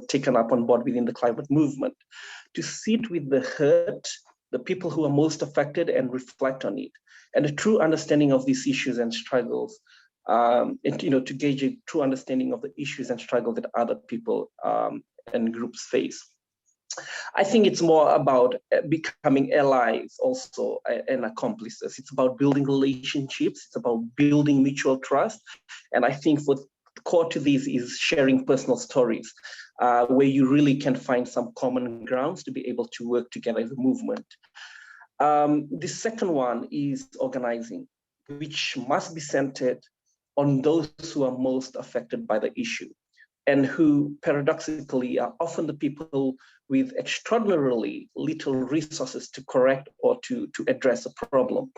taken up on board within the climate movement, to sit with the hurt, the people who are most affected, and reflect on it, and a true understanding of these issues and struggles, and to gauge a true understanding of the issues and struggles that other people and groups face. I think it's more about becoming allies also and accomplices. It's about building relationships. It's about building mutual trust. And I think what core to this is sharing personal stories, where you really can find some common grounds to be able to work together as a movement. The second one is organizing, which must be centered on those who are most affected by the issue, and who paradoxically are often the people with extraordinarily little resources to correct or to address a problem.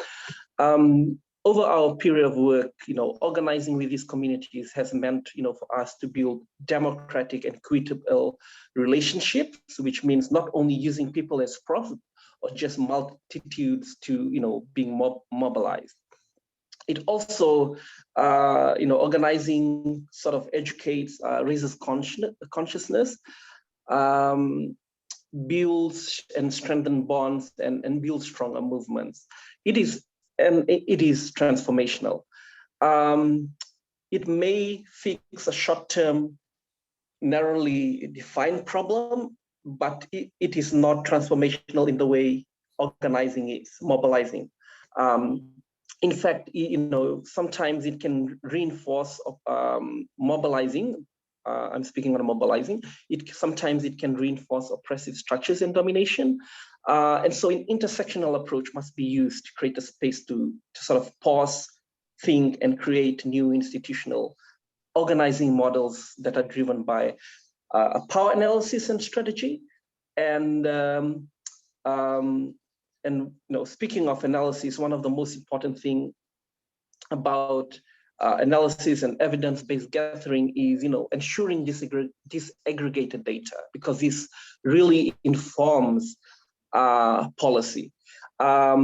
Over our period of work, organizing with these communities has meant, for us to build democratic and equitable relationships, which means not only using people as profit or just multitudes to, being mobilized. It also, organizing sort of educates, raises consciousness, builds and strengthens bonds, and builds stronger movements. It is transformational. It may fix a short-term, narrowly defined problem, but it is not transformational in the way organizing is, mobilizing. In fact, sometimes it can reinforce mobilizing. I'm speaking on mobilizing. Sometimes it can reinforce oppressive structures and domination. And so an intersectional approach must be used to create a space to sort of pause, think, and create new institutional organizing models that are driven by a power analysis and strategy. And speaking of analysis, one of the most important things about analysis and evidence-based gathering is, ensuring disaggregated data, because this really informs policy. How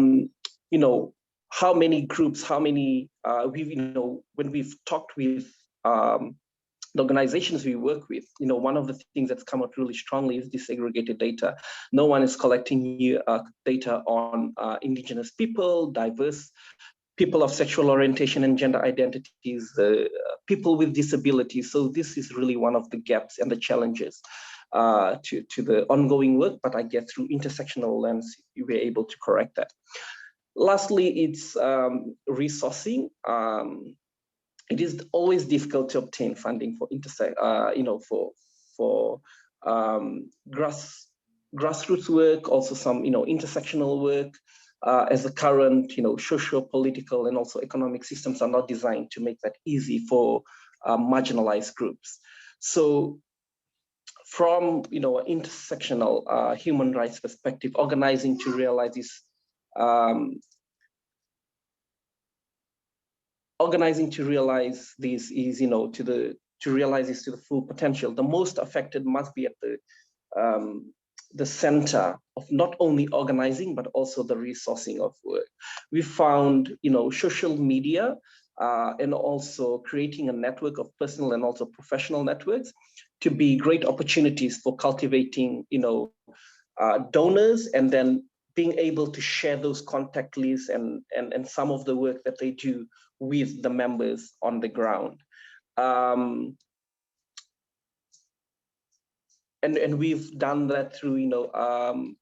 many groups, when we've talked with the organizations we work with, one of the things that's come out really strongly is disaggregated data. No one is collecting new data on indigenous people, diverse people of sexual orientation and gender identities, people with disabilities. So this is really one of the gaps and the challenges to the ongoing work, but I guess through intersectional lens, we're able to correct that. Lastly, it's resourcing. It is always difficult to obtain funding for grassroots work, also some intersectional work, as the current socio-political and also economic systems are not designed to make that easy for marginalized groups. So from an intersectional human rights perspective, organizing to realize this is, to realize this to the full potential. The most affected must be at the center of not only organizing, but also the resourcing of work. We found, social media and also creating a network of personal and also professional networks to be great opportunities for cultivating, donors, and then being able to share those contact lists and some of the work that they do with the members on the ground. And we've done that through,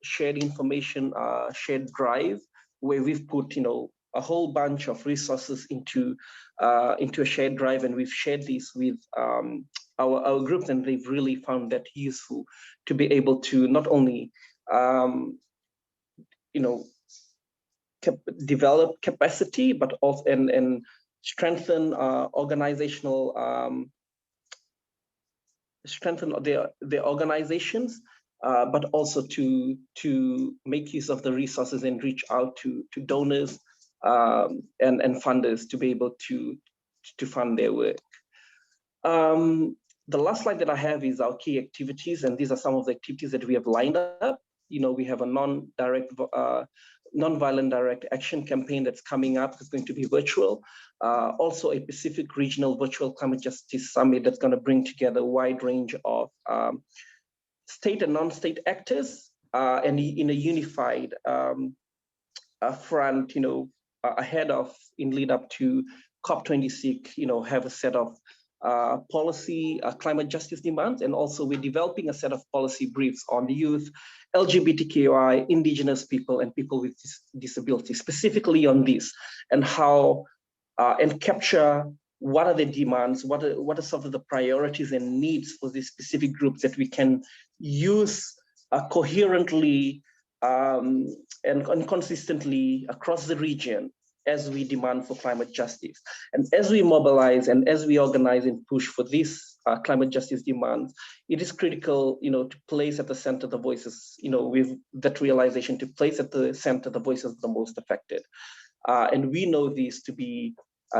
shared information, shared drive, where we've put, a whole bunch of resources into a shared drive, and we've shared this with our groups, and they've really found that useful to be able to not only, develop capacity, but also and strengthen organizational. Strengthen their organizations, but also to make use of the resources and reach out to donors and funders to be able to fund their work. The last slide that I have is our key activities, and these are some of the activities that we have lined up. We have a non-direct nonviolent direct action campaign that's coming up is going to be virtual. Also a Pacific Regional Virtual Climate Justice Summit that's going to bring together a wide range of state and non-state actors and in a unified front, ahead of, in lead up to COP26, have a set of policy, climate justice demands, and also we're developing a set of policy briefs on the youth, LGBTQI, indigenous people, and people with disabilities, specifically on this, and how, and capture what are the demands, what are some of the priorities and needs for these specific groups that we can use coherently and consistently across the region as we demand for climate justice. And as we mobilize and as we organize and push for these climate justice demands, it is critical, to place at the center the voices, with that realization, to place at the center the voices of the most affected. And we know these to be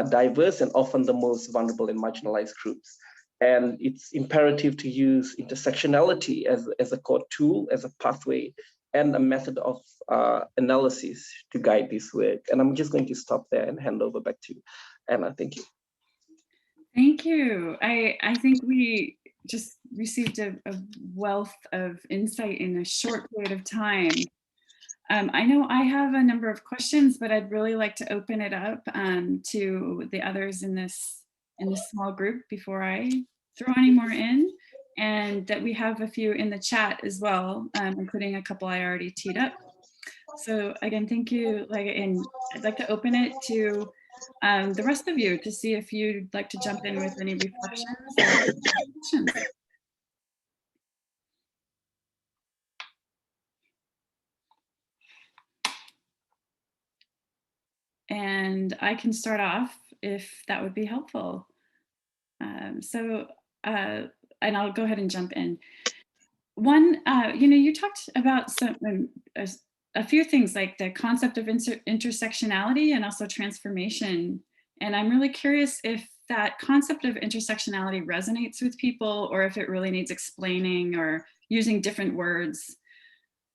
diverse and often the most vulnerable and marginalized groups. And it's imperative to use intersectionality as a core tool, as a pathway, and a method of analysis to guide this work. And I'm just going to stop there and hand over back to Anna. Thank you. Thank you. I think we just received a wealth of insight in a short period of time. I know I have a number of questions, but I'd really like to open it up to the others in this small group before I throw any more in. And that we have a few in the chat as well, including a couple I already teed up. So again, thank you. And I'd like to open it to the rest of you to see if you'd like to jump in with any reflections or questions. And I can start off if that would be helpful. And I'll go ahead and jump in. One, you talked about a few things like the concept of intersectionality and also transformation. And I'm really curious if that concept of intersectionality resonates with people or if it really needs explaining or using different words.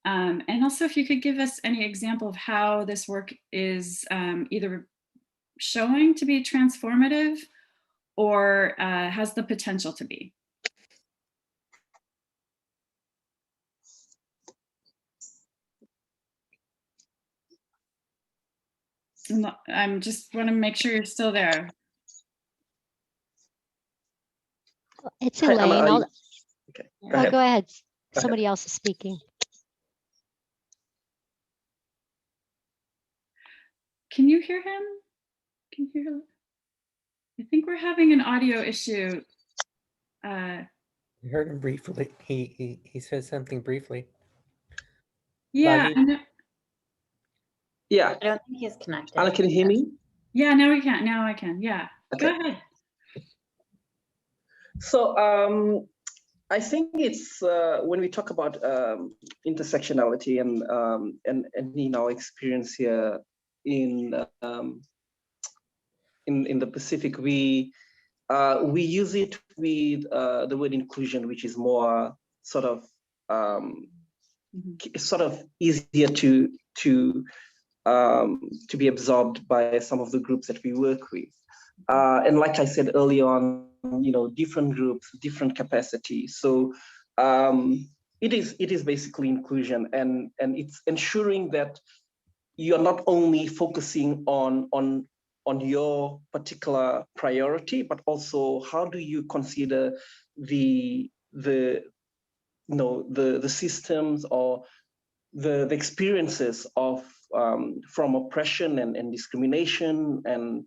And also if you could give us any example of how this work is either showing to be transformative or has the potential to be. I'm just want to make sure you're still there. It's Elaine. Okay. Go ahead. Somebody else is speaking. Can you hear him? Can you hear him? I think we're having an audio issue. I heard him briefly. He said something briefly. Yeah. Yeah. I don't think he's connected. Anna, can you hear me? Yeah, now we can. Now I can. Yeah. Okay. Go ahead. So I think it's when we talk about intersectionality and in our experience here in the Pacific, we use it with the word inclusion, which is more sort of easier to be absorbed by some of the groups that we work with. And like I said earlier on, different groups, different capacities. So it is basically inclusion, and it's ensuring that you're not only focusing on your particular priority, but also how do you consider the systems or the experiences of from oppression and discrimination and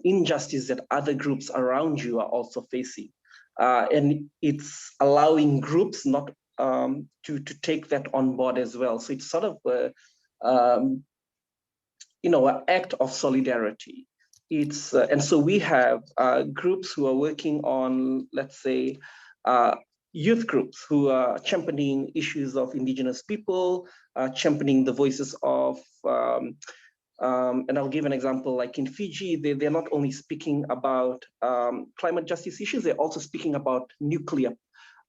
injustice that other groups around you are also facing. And it's allowing groups not to take that on board as well. So it's sort of an act of solidarity. It's and so we have groups who are working on, let's say, youth groups who are championing issues of indigenous people, championing the voices of, and I'll give an example, like in Fiji, they're not only speaking about climate justice issues, they're also speaking about nuclear,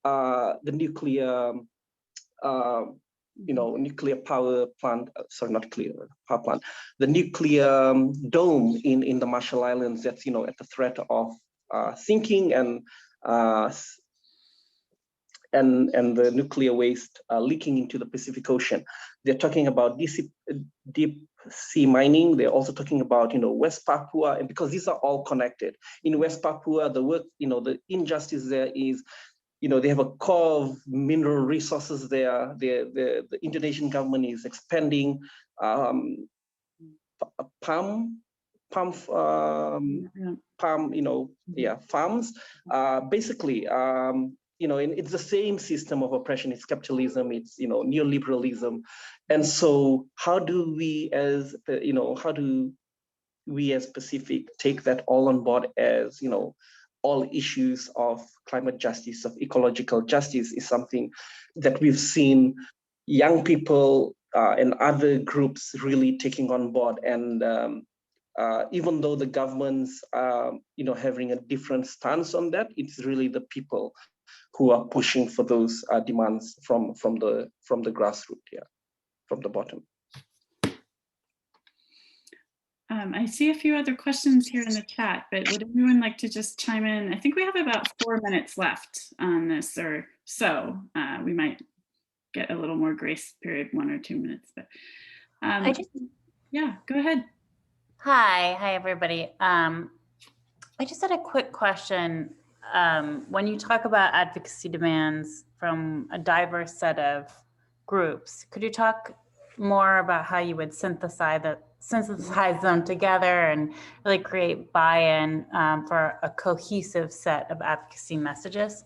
the nuclear nuclear power plant, sorry, not nuclear power plant, the nuclear dome in the Marshall Islands that's, at the threat of sinking, and the nuclear waste leaking into the Pacific Ocean. They're talking about deep sea mining. They're also talking about, West Papua, and because these are all connected. In West Papua, the work, the injustice there is, they have a core of mineral resources there. The Indonesian government is expanding palm, farms. Basically, it's the same system of oppression. It's capitalism. It's neoliberalism, and so how do we as Pacific take that all on board as all issues of climate justice, of ecological justice, is something that we've seen young people and other groups really taking on board. And even though the governments are having a different stance on that, it's really the people who are pushing for those demands from the grassroots, from the bottom. I see a few other questions here in the chat, but would anyone like to just chime in? I think we have about 4 minutes left on this, or so. We might get a little more grace period, 1 or 2 minutes, but yeah, go ahead. Hi everybody. I just had a quick question. When you talk about advocacy demands from a diverse set of groups, could you talk more about how you would synthesize them together and really create buy-in for a cohesive set of advocacy messages?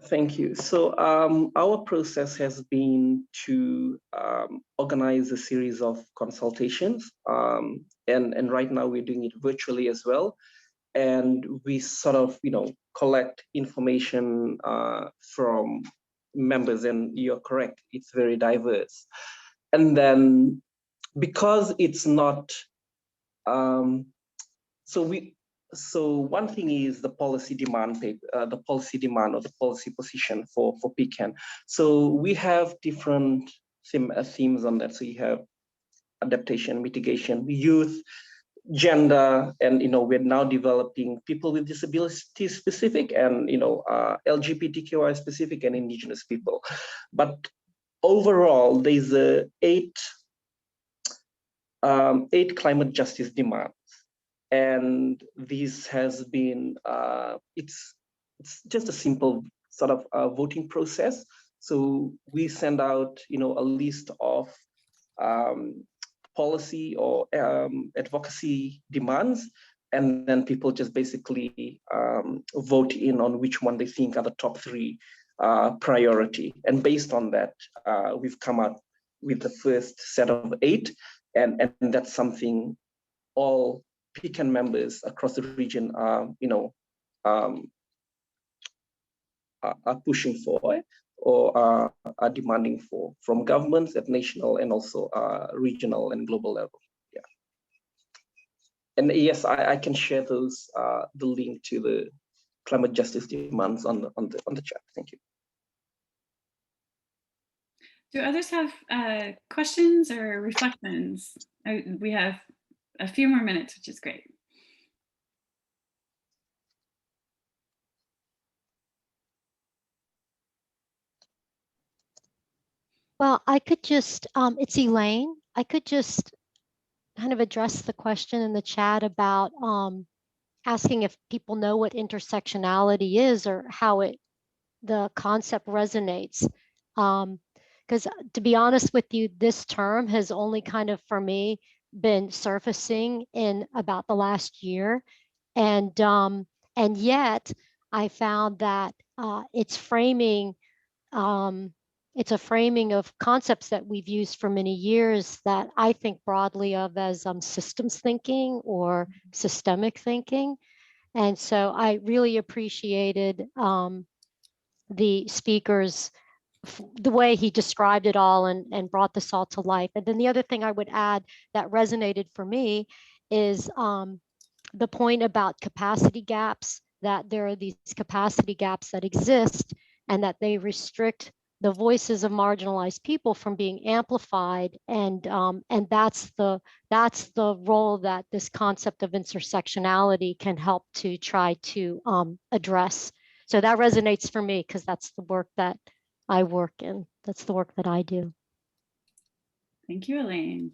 Thank you. So our process has been to organize a series of consultations, and right now we're doing it virtually as well. And we sort of, collect information from members, and you're correct, it's very diverse. And then because it's not, so one thing is the policy demand paper, the policy demand or the policy position for PCAN. So we have different themes on that. So you have adaptation, mitigation, youth, gender, and we're now developing people with disabilities specific, and LGBTQI specific, and indigenous people. But overall, there's eight climate justice demands. And this has been, it's just a simple sort of voting process. So we send out, a list of policy or advocacy demands, and then people just basically vote in on which one they think are the top 3 priority. And based on that, we've come up with the first set of 8, and that's something all PCAN members across the region are pushing for, or are demanding for, from governments at national and also regional and global level. Yeah. And yes, I can share those the link to the climate justice demands on the chat. Thank you. Do others have questions or reflections? We have a few more minutes, which is great. Well, I could just, it's Elaine. I could just kind of address the question in the chat about asking if people know what intersectionality is, or how the concept resonates. Because to be honest with you, this term has only kind of, for me, been surfacing in about the last year. And yet I found that it's framing, it's a framing of concepts that we've used for many years that I think broadly of as systems thinking or systemic thinking. And so I really appreciated the speaker's, the way he described it all and brought this all to life. And then the other thing I would add that resonated for me is the point about capacity gaps, that there are these capacity gaps that exist and that they restrict the voices of marginalized people from being amplified, and that's the role that this concept of intersectionality can help to try to address. So that resonates for me because that's the work that I work in. That's the work that I do. Thank you, Elaine.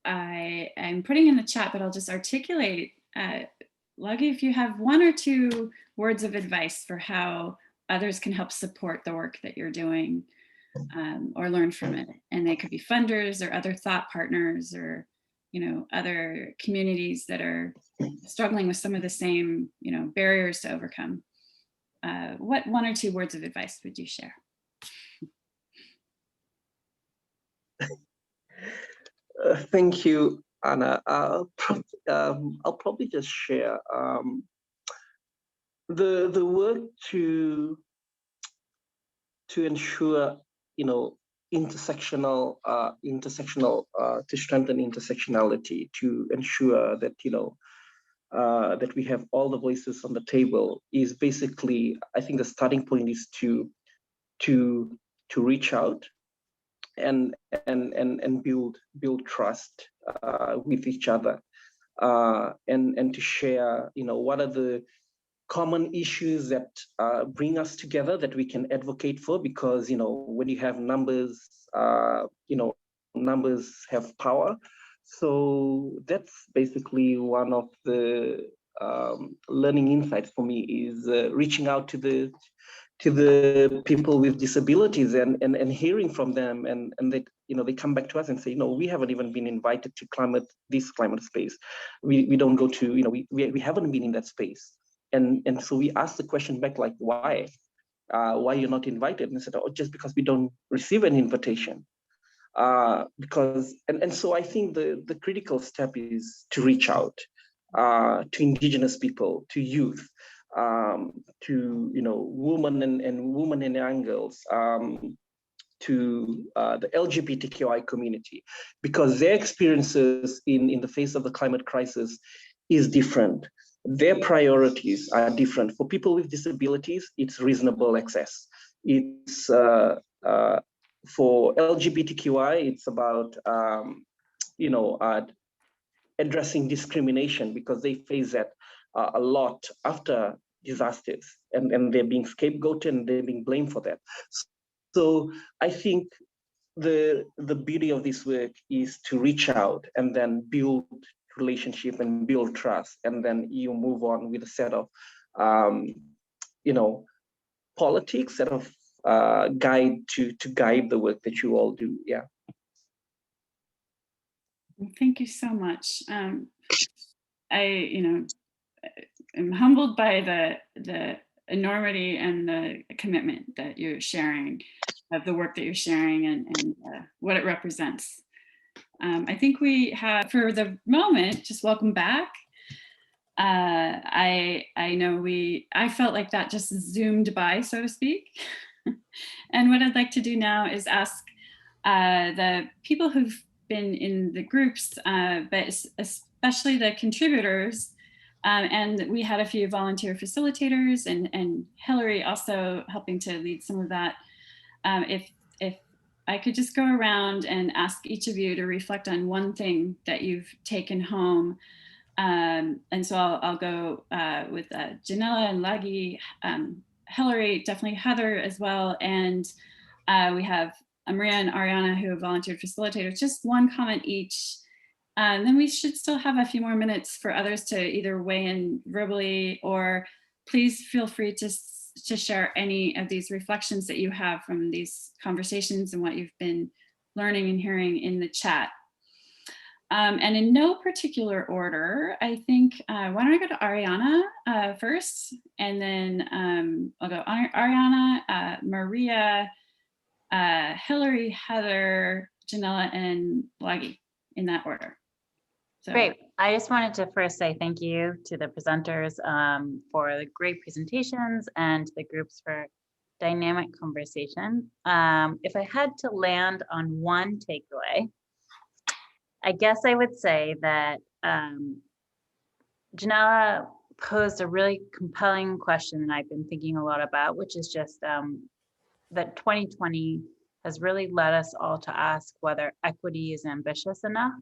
I'm putting in the chat, but I'll just articulate. Lagi, if you have 1 or 2 words of advice for how others can help support the work that you're doing, or learn from it. And they could be funders or other thought partners, or, you know, other communities that are struggling with some of the same, you know, barriers to overcome. What 1 or 2 words of advice would you share? Thank you, Anna. I'll probably just share the work to ensure, you know, to strengthen intersectionality, to ensure that, you know, that we have all the voices on the table is basically, I think the starting point is to reach out and build trust with each other, and to share, you know, what are the common issues that bring us together that we can advocate for, because, you know, when you have numbers, you know, numbers have power. So that's basically one of the learning insights for me, is reaching out to the people with disabilities and hearing from them, and they, you know, they come back to us and say, you know, we haven't even been invited to this climate space. We don't go to, you know, we haven't been in that space. And so we asked the question back, like, why you're not invited? And they said, oh, just because we don't receive an invitation. Because so I think the critical step is to reach out to Indigenous people, to youth, to, you know, women and young girls, to the LGBTQI community, because their experiences in the face of the climate crisis is different. Their priorities are different. For people with disabilities, it's reasonable access. It's for LGBTQI, it's about you know, addressing discrimination, because they face that a lot after disasters, and they're being scapegoated and they're being blamed for that. So I think the beauty of this work is to reach out and then build relationship and build trust, and then you move on with a set of you know, politics, set of guide to guide the work that you all do. Yeah. Thank you so much. I, you know, am humbled by the enormity and the commitment that you're sharing, of the work that you're sharing, and what it represents. I think we have, for the moment, just welcome back. I know I felt like that just zoomed by, so to speak. And what I'd like to do now is ask the people who've been in the groups, but especially the contributors, and we had a few volunteer facilitators, and Hillary also helping to lead some of that. If I could just go around and ask each of you to reflect on one thing that you've taken home. And so I'll go with Janella and Lagi, Hillary, definitely Heather as well. And we have Maria and Ariana who have volunteered facilitators, just one comment each. And then we should still have a few more minutes for others to either weigh in verbally, or please feel free to share any of these reflections that you have from these conversations and what you've been learning and hearing in the chat. And in no particular order, I think, why don't I go to Ariana first, and then I'll go Ariana, Maria, Hillary, Heather, Janella, and Lagi, in that order. So. Great. I just wanted to first say thank you to the presenters for the great presentations, and the groups for dynamic conversation. If I had to land on one takeaway, I guess I would say that Janella posed a really compelling question that I've been thinking a lot about, which is just that 2020 has really led us all to ask whether equity is ambitious enough.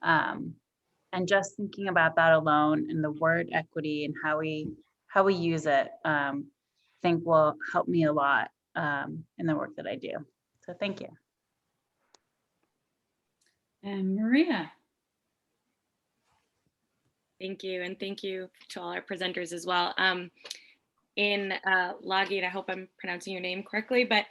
And just thinking about that alone and the word equity and how we use it, I think will help me a lot in the work that I do. So thank you. And Maria. Thank you, and thank you to all our presenters as well. In Lagi, I hope I'm pronouncing your name correctly, but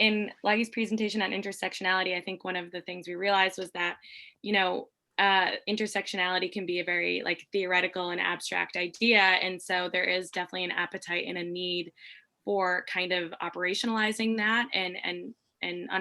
in Lagi's presentation on intersectionality, I think one of the things we realized was that, you know, intersectionality can be a very like theoretical and abstract idea, and so there is definitely an appetite and a need for kind of operationalizing that and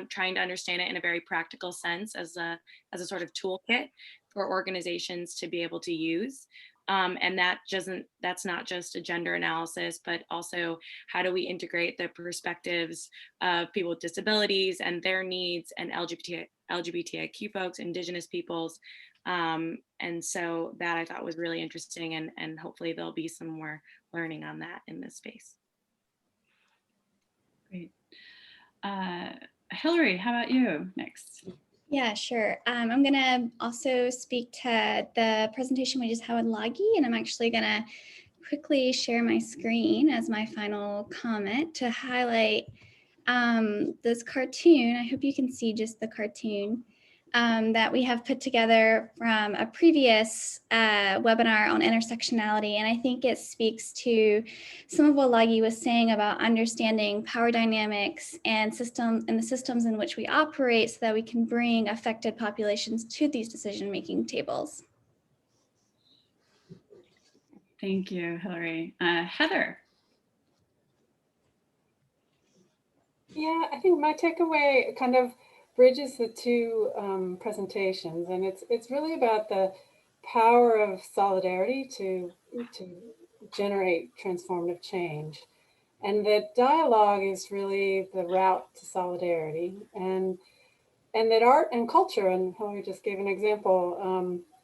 trying to understand it in a very practical sense as a sort of toolkit for organizations to be able to use. And that's not just a gender analysis, but also how do we integrate the perspectives of people with disabilities and their needs and LGBTIQ folks, Indigenous peoples. And so that I thought was really interesting, and hopefully there'll be some more learning on that in this space. Great. Hillary, how about you next? Yeah, sure. I'm going to also speak to the presentation we just had with Lagi, and I'm actually going to quickly share my screen as my final comment to highlight this cartoon. I hope you can see just the cartoon that we have put together from a previous webinar on intersectionality. And I think it speaks to some of what Lagi was saying about understanding power dynamics and the systems in which we operate so that we can bring affected populations to these decision-making tables. Thank you, Hillary. Heather. Yeah, I think my takeaway kind of bridges the two presentations, and it's really about the power of solidarity to generate transformative change, and that dialogue is really the route to solidarity, and that art and culture, and Hillary just gave an example,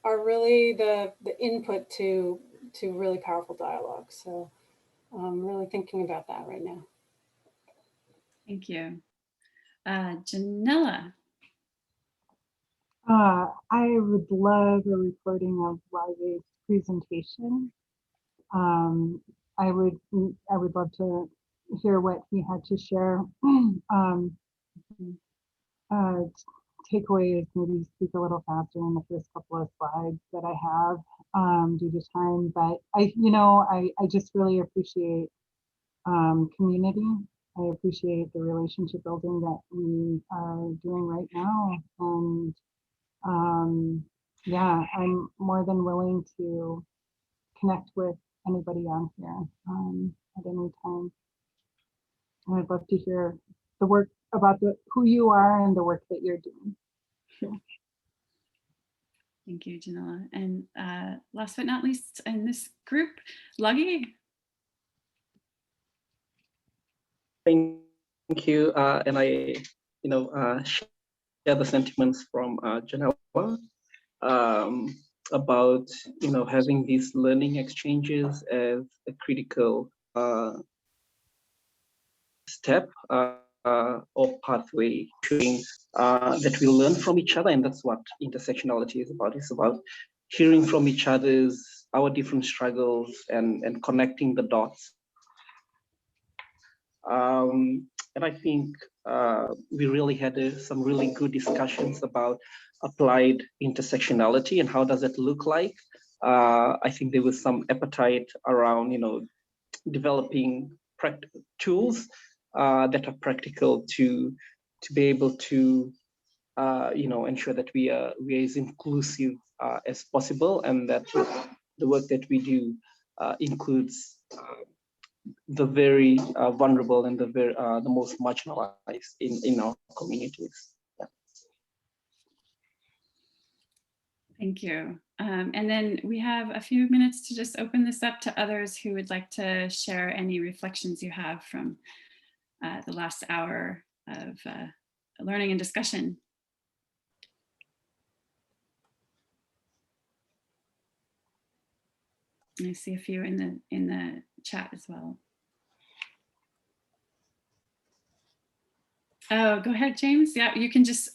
are really the input to really powerful dialogue. So I'm really thinking about that right now. Thank you. Janella. I would love a recording of Lagi's presentation. I would love to hear what he had to share. Takeaway is maybe speak a little faster in the first couple of slides that I have due to time, but I just really appreciate community. I appreciate the relationship building that we are doing right now, and yeah, I'm more than willing to connect with anybody on here at any time. And I'd love to hear the work about who you are and the work that you're doing. Thank you, Janella. And last but not least in this group, Lagi. Thank you. And I, share the sentiments from Janella about, having these learning exchanges as a critical step or pathway showing that we learn from each other, and that's what intersectionality is about. It's about hearing from each other's our different struggles and connecting the dots. And I think we really had some really good discussions about applied intersectionality and how does it look like. I think there was some appetite around, developing tools that are practical to be able to, ensure that we are as inclusive as possible, and that the work that we do includes the very vulnerable and the most marginalized in our communities. Yeah. Thank you. And then we have a few minutes to just open this up to others who would like to share any reflections you have from the last hour of learning and discussion. I see a few in the chat as well. Oh, go ahead, James. Yeah, you can just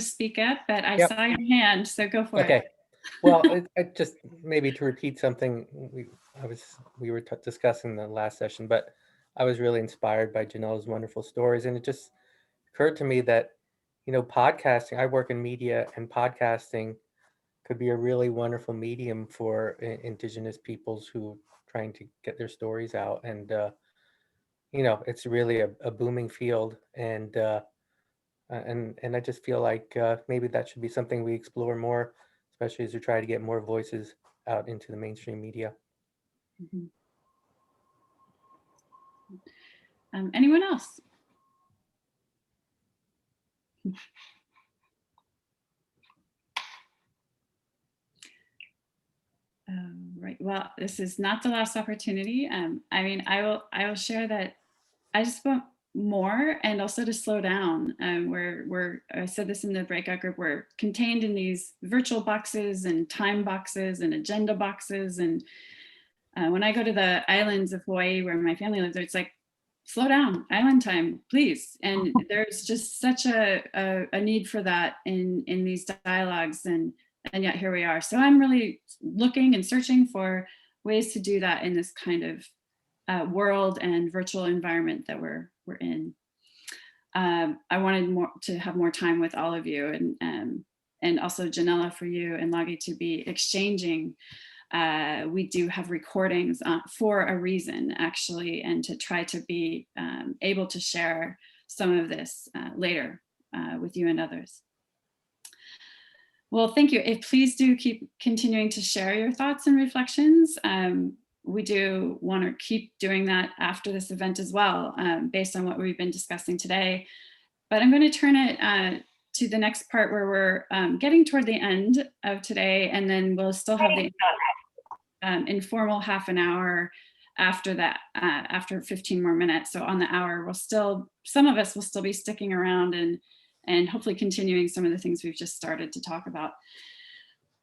speak up, but I Yep. saw your hand, so go for Okay. it. Well, I just maybe to repeat something we were discussing the last session, but I was really inspired by Janella's wonderful stories, and it just occurred to me that, you know, podcasting. I work in media, and podcasting could be a really wonderful medium for Indigenous peoples who are trying to get their stories out, and you know, it's really a booming field, and I just feel like maybe that should be something we explore more, especially as we try to get more voices out into the mainstream media. Mhm. Anyone else? Right. Well, this is not the last opportunity. I mean, I will share that I just want more, and also to slow down. I said this in the breakout group, we're contained in these virtual boxes and time boxes and agenda boxes. And when I go to the islands of Hawaii where my family lives, it's like, slow down, island time, please. And there's just such a need for that in these dialogues, and yet here we are. So I'm really looking and searching for ways to do that in this kind of world and virtual environment that we're in. I wanted to have more time with all of you, and also Janella, for you and Lagi to be exchanging. We do have recordings for a reason, actually, and to try to be able to share some of this later with you and others. Well, thank you. Please do keep continuing to share your thoughts and reflections. We do want to keep doing that after this event as well, based on what we've been discussing today. But I'm going to turn it to the next part, where we're getting toward the end of today, and then we'll still have the informal half an hour after that, after 15 more minutes. So on the hour, some of us will still be sticking around and hopefully continuing some of the things we've just started to talk about.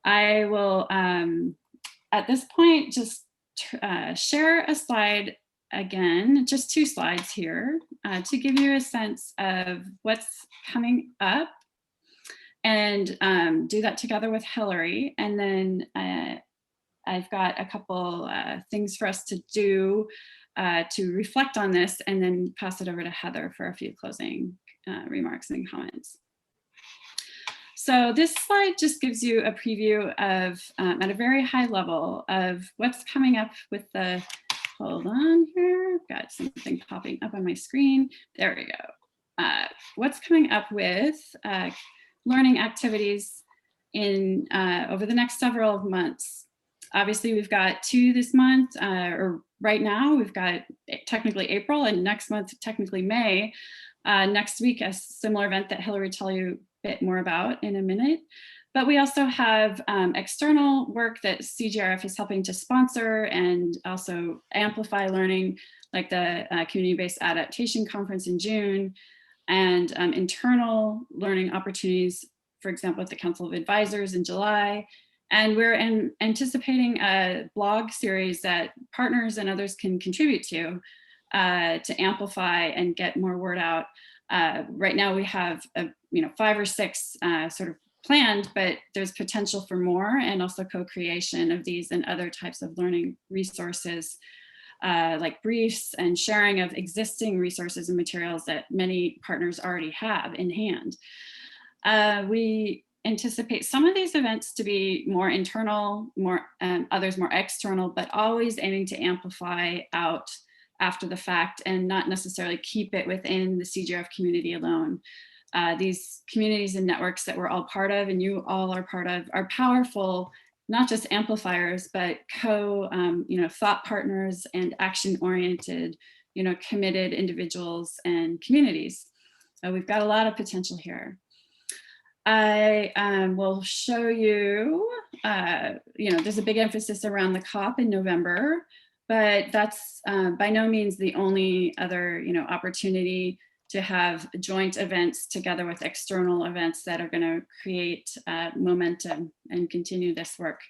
I will, at this point, just share a slide again, just 2 slides here, to give you a sense of what's coming up, and do that together with Hillary. And then I've got a couple things for us to do to reflect on this, and then pass it over to Heather for a few closing remarks and comments. So this slide just gives you a preview of, at a very high level, of what's coming up with the, hold on here, I've got something popping up on my screen. There we go. What's coming up with learning activities in over the next several months. Obviously, we've got 2 this month, or right now, we've got technically April, and next month, technically May. Next week, a similar event that Hillary will tell you a bit more about in a minute. But we also have external work that CGRF is helping to sponsor and also amplify learning, like the Community-Based Adaptation Conference in June, and internal learning opportunities, for example, at the Council of Advisors in July. And we're anticipating a blog series that partners and others can contribute to amplify and get more word out. Right now we have 5 or 6 sort of planned, but there's potential for more, and also co-creation of these and other types of learning resources, like briefs and sharing of existing resources and materials that many partners already have in hand. We anticipate some of these events to be more internal, others more external, but always aiming to amplify out after the fact and not necessarily keep it within the CGRF community alone. These communities and networks that we're all part of, and you all are part of, are powerful, not just amplifiers, but thought partners and action-oriented, committed individuals and communities. So we've got a lot of potential here. I will show you, there's a big emphasis around the COP in November, but that's by no means the only other, opportunity to have joint events together with external events that are going to create momentum and continue this work.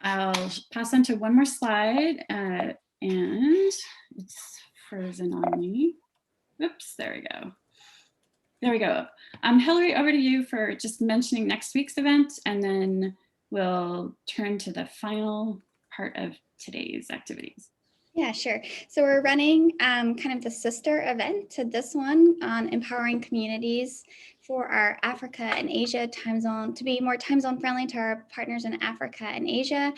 I'll pass on to one more slide and it's frozen on me. Oops, there we go. There we go. Hillary, over to you for just mentioning next week's event, and then we'll turn to the final part of today's activities. Yeah, sure. So we're running kind of the sister event to this one on empowering communities for our Africa and Asia time zone, to be more time zone friendly to our partners in Africa and Asia.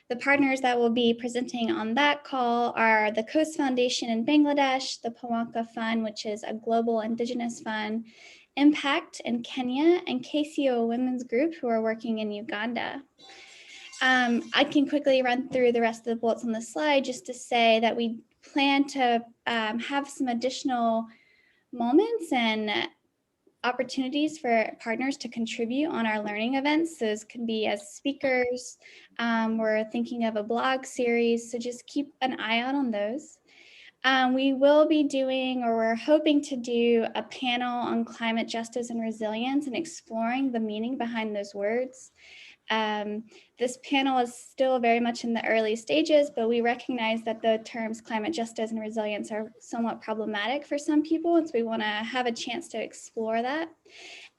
The partners that will be presenting on that call are the Coast Foundation in Bangladesh, the Pawanka Fund, which is a global indigenous fund, Impact in Kenya, and KCO Women's Group, who are working in Uganda. I can quickly run through the rest of the bullets on the slide just to say that we plan to have some additional moments and opportunities for partners to contribute on our learning events. Those can be as speakers. We're thinking of a blog series, so just keep an eye out on those. We will be doing, or we're hoping to do, a panel on climate justice and resilience and exploring the meaning behind those words. This panel is still very much in the early stages, but we recognize that the terms climate justice and resilience are somewhat problematic for some people, and so we want to have a chance to explore that.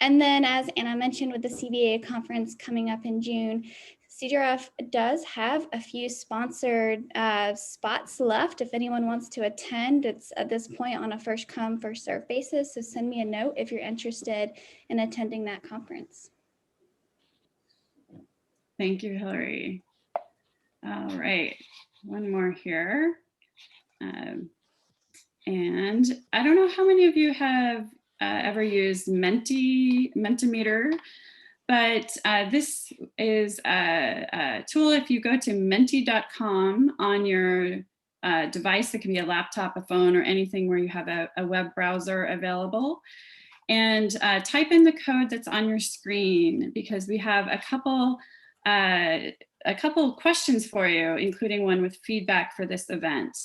And then, as Anna mentioned, with the CBA conference coming up in June, CJRF does have a few sponsored spots left. If anyone wants to attend, it's at this point on a first come, first serve basis. So send me a note if you're interested in attending that conference. Thank you, Hillary. All right, one more here. And I don't know how many of you have ever used Mentimeter, but this is a tool. If you go to menti.com on your device, it can be a laptop, a phone, or anything where you have a web browser available, and type in the code that's on your screen, because we have a couple questions for you, including one with feedback for this event.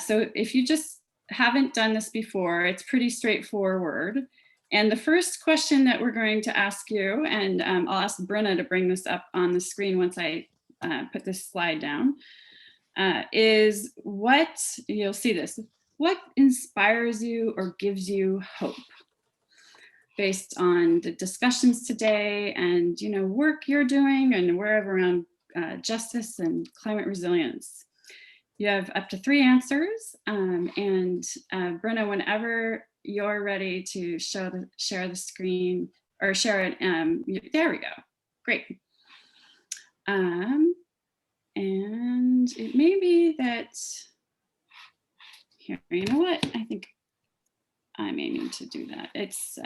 So if you just haven't done this before, it's pretty straightforward. And the first question that we're going to ask you, and I'll ask Brenna to bring this up on the screen once I put this slide down, is what, you'll see this, what inspires you or gives you hope? Based on the discussions today and work you're doing and wherever around justice and climate resilience. You have up to 3 answers, and Brenna, whenever you're ready to share the screen or share it, there we go, great. And it may be that, here, you know what, I think I may need to do that. It's,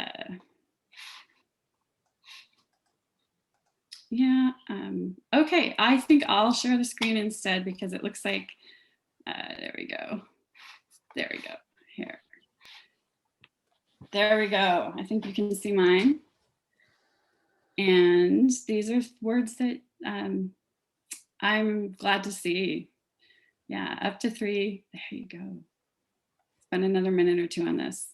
yeah, okay, I think I'll share the screen instead because it looks like, there we go. There we go, here. There we go, I think you can see mine. And these are words that I'm glad to see. Yeah, up to 3, there you go. Spend another minute or 2 on this.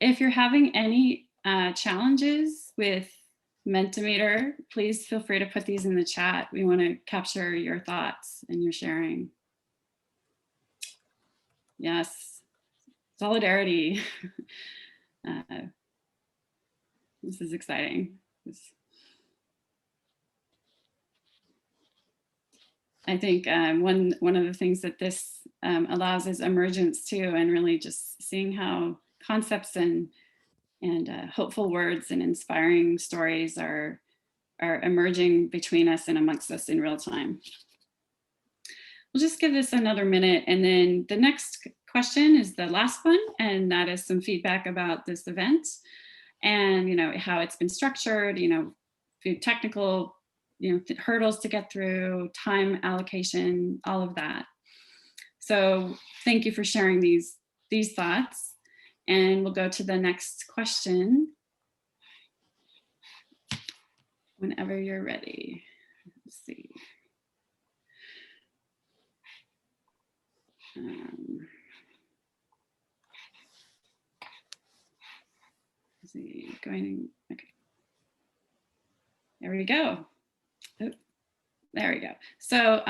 If you're having any challenges with Mentimeter, please feel free to put these in the chat. We want to capture your thoughts and your sharing. Yes, solidarity. This is exciting. I think one of the things that this allows is emergence too, and really just seeing how concepts and hopeful words and inspiring stories are emerging between us and amongst us in real time. We'll just give this another minute, and then the next question is the last one, and that is some feedback about this event and how it's been structured, technical hurdles to get through, time allocation, all of that. So thank you for sharing these thoughts. And we'll go to the next question whenever you're ready. Let's see. Let's see, okay. There we go. Oh, There we go. So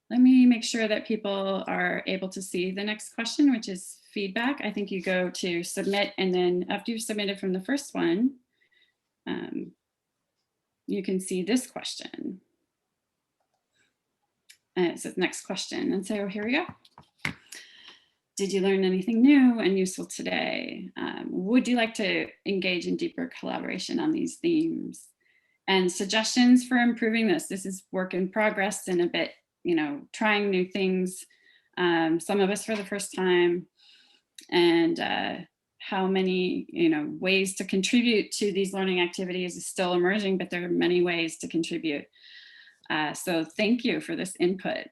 let me make sure that people are able to see the next question, which is feedback. I think you go to submit, and then after you've submitted from the first one, you can see this question. And it says next question. And so here we go. Did you learn anything new and useful today? Would you like to engage in deeper collaboration on these themes? And suggestions for improving this. This is work in progress and a bit, trying new things. Some of us for the first time. And how many, ways to contribute to these learning activities is still emerging, but there are many ways to contribute. So thank you for this input.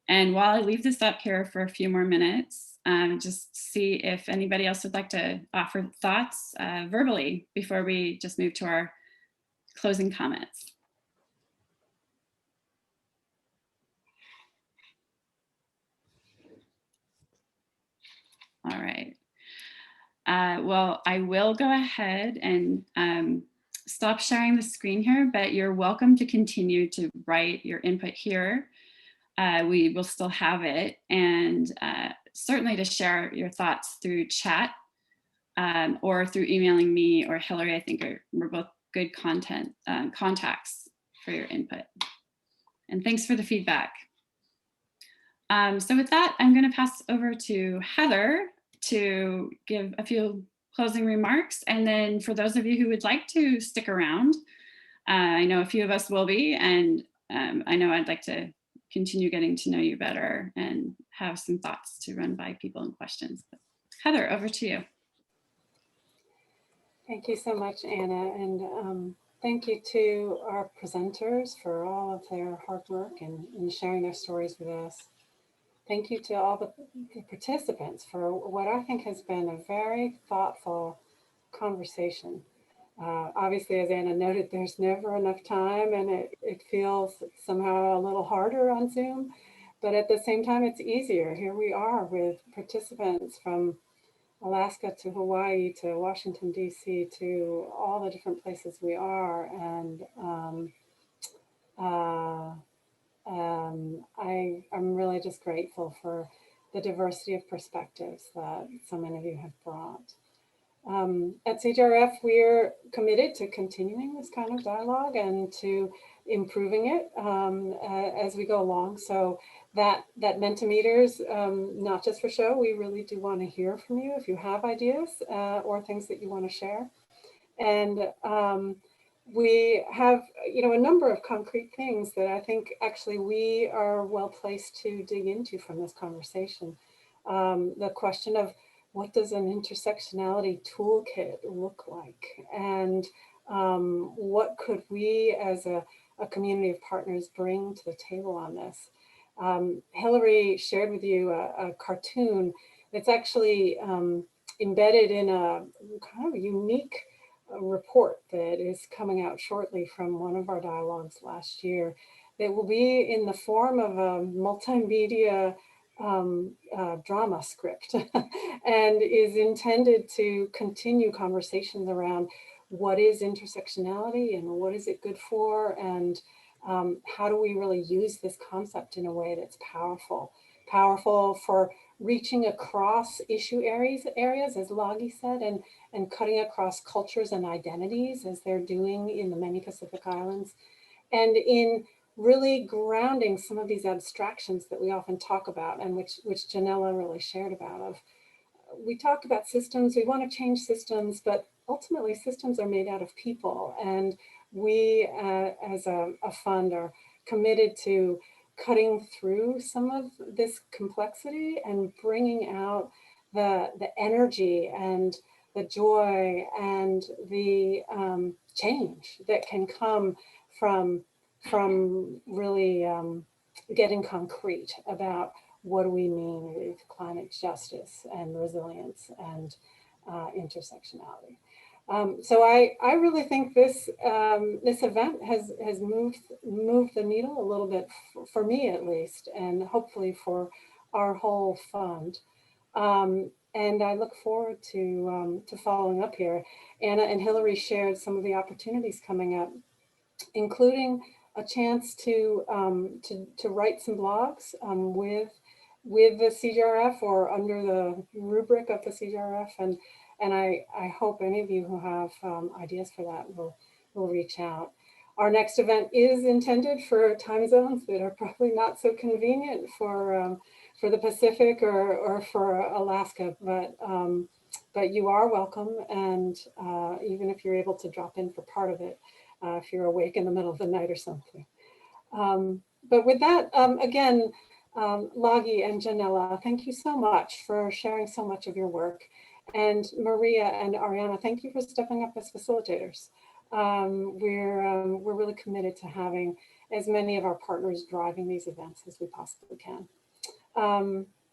And while I leave this up here for a few more minutes, just see if anybody else would like to offer thoughts verbally before we just move to our closing comments. All right. Well, I will go ahead and stop sharing the screen here, but you're welcome to continue to write your input here. We will still have it, and certainly to share your thoughts through chat or through emailing me or Hillary. I think we're both good contacts for your input. And thanks for the feedback. So with that, I'm going to pass over to Heather to give a few closing remarks. And then for those of you who would like to stick around, I know a few of us will be, and I know I'd like to continue getting to know you better and have some thoughts to run by people and questions. But Heather, over to you. Thank you so much, Anna. And thank you to our presenters for all of their hard work and sharing their stories with us. Thank you to all the participants for what I think has been a very thoughtful conversation. Obviously, as Anna noted, there's never enough time, and it feels somehow a little harder on Zoom, but at the same time, it's easier. Here we are with participants from Alaska to Hawaii to Washington, D.C., to all the different places we are. And I'm really just grateful for the diversity of perspectives that so many of you have brought. At CJRF, we're committed to continuing this kind of dialogue and to improving it as we go along. So that Mentimeters, not just for show, we really do want to hear from you if you have ideas or things that you want to share. And we have, a number of concrete things that I think actually we are well placed to dig into from this conversation. The question of what does an intersectionality toolkit look like? And what could we as a community of partners bring to the table on this? Hillary shared with you a cartoon that's actually embedded in a kind of unique report that is coming out shortly from one of our dialogues last year that will be in the form of a multimedia drama script and is intended to continue conversations around what is intersectionality and what is it good for, and how do we really use this concept in a way that's powerful for reaching across issue areas, as Lagi said, and cutting across cultures and identities as they're doing in the many Pacific Islands, and in really grounding some of these abstractions that we often talk about and which Janella really shared about. We talk about systems, we want to change systems, but ultimately systems are made out of people, and we as a fund are committed to cutting through some of this complexity and bringing out the energy and the joy and the change that can come from really getting concrete about what do we mean with climate justice and resilience and intersectionality. So I really think this event has moved the needle a little bit for me at least, and hopefully for our whole fund. And I look forward to following up here. Anna and Hillary shared some of the opportunities coming up including a chance to write some blogs with the CJRF or under the rubric of the CJRF, and I hope any of you who have ideas for that will reach out. Our next event is intended for time zones that are probably not so convenient for the Pacific or for Alaska, but you are welcome, and even if you're able to drop in for part of it, if you're awake in the middle of the night or something. But with that, again, Lagi and Janella, thank you so much for sharing so much of your work. And Maria and Ariana, thank you for stepping up as facilitators. We're really committed to having as many of our partners driving these events as we possibly can.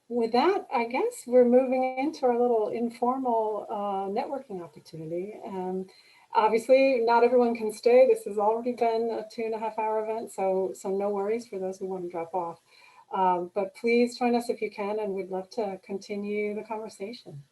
With that, I guess we're moving into our little informal networking opportunity. Obviously, not everyone can stay. This has already been a 2.5-hour event, so no worries for those who want to drop off. But please join us if you can, and we'd love to continue the conversation.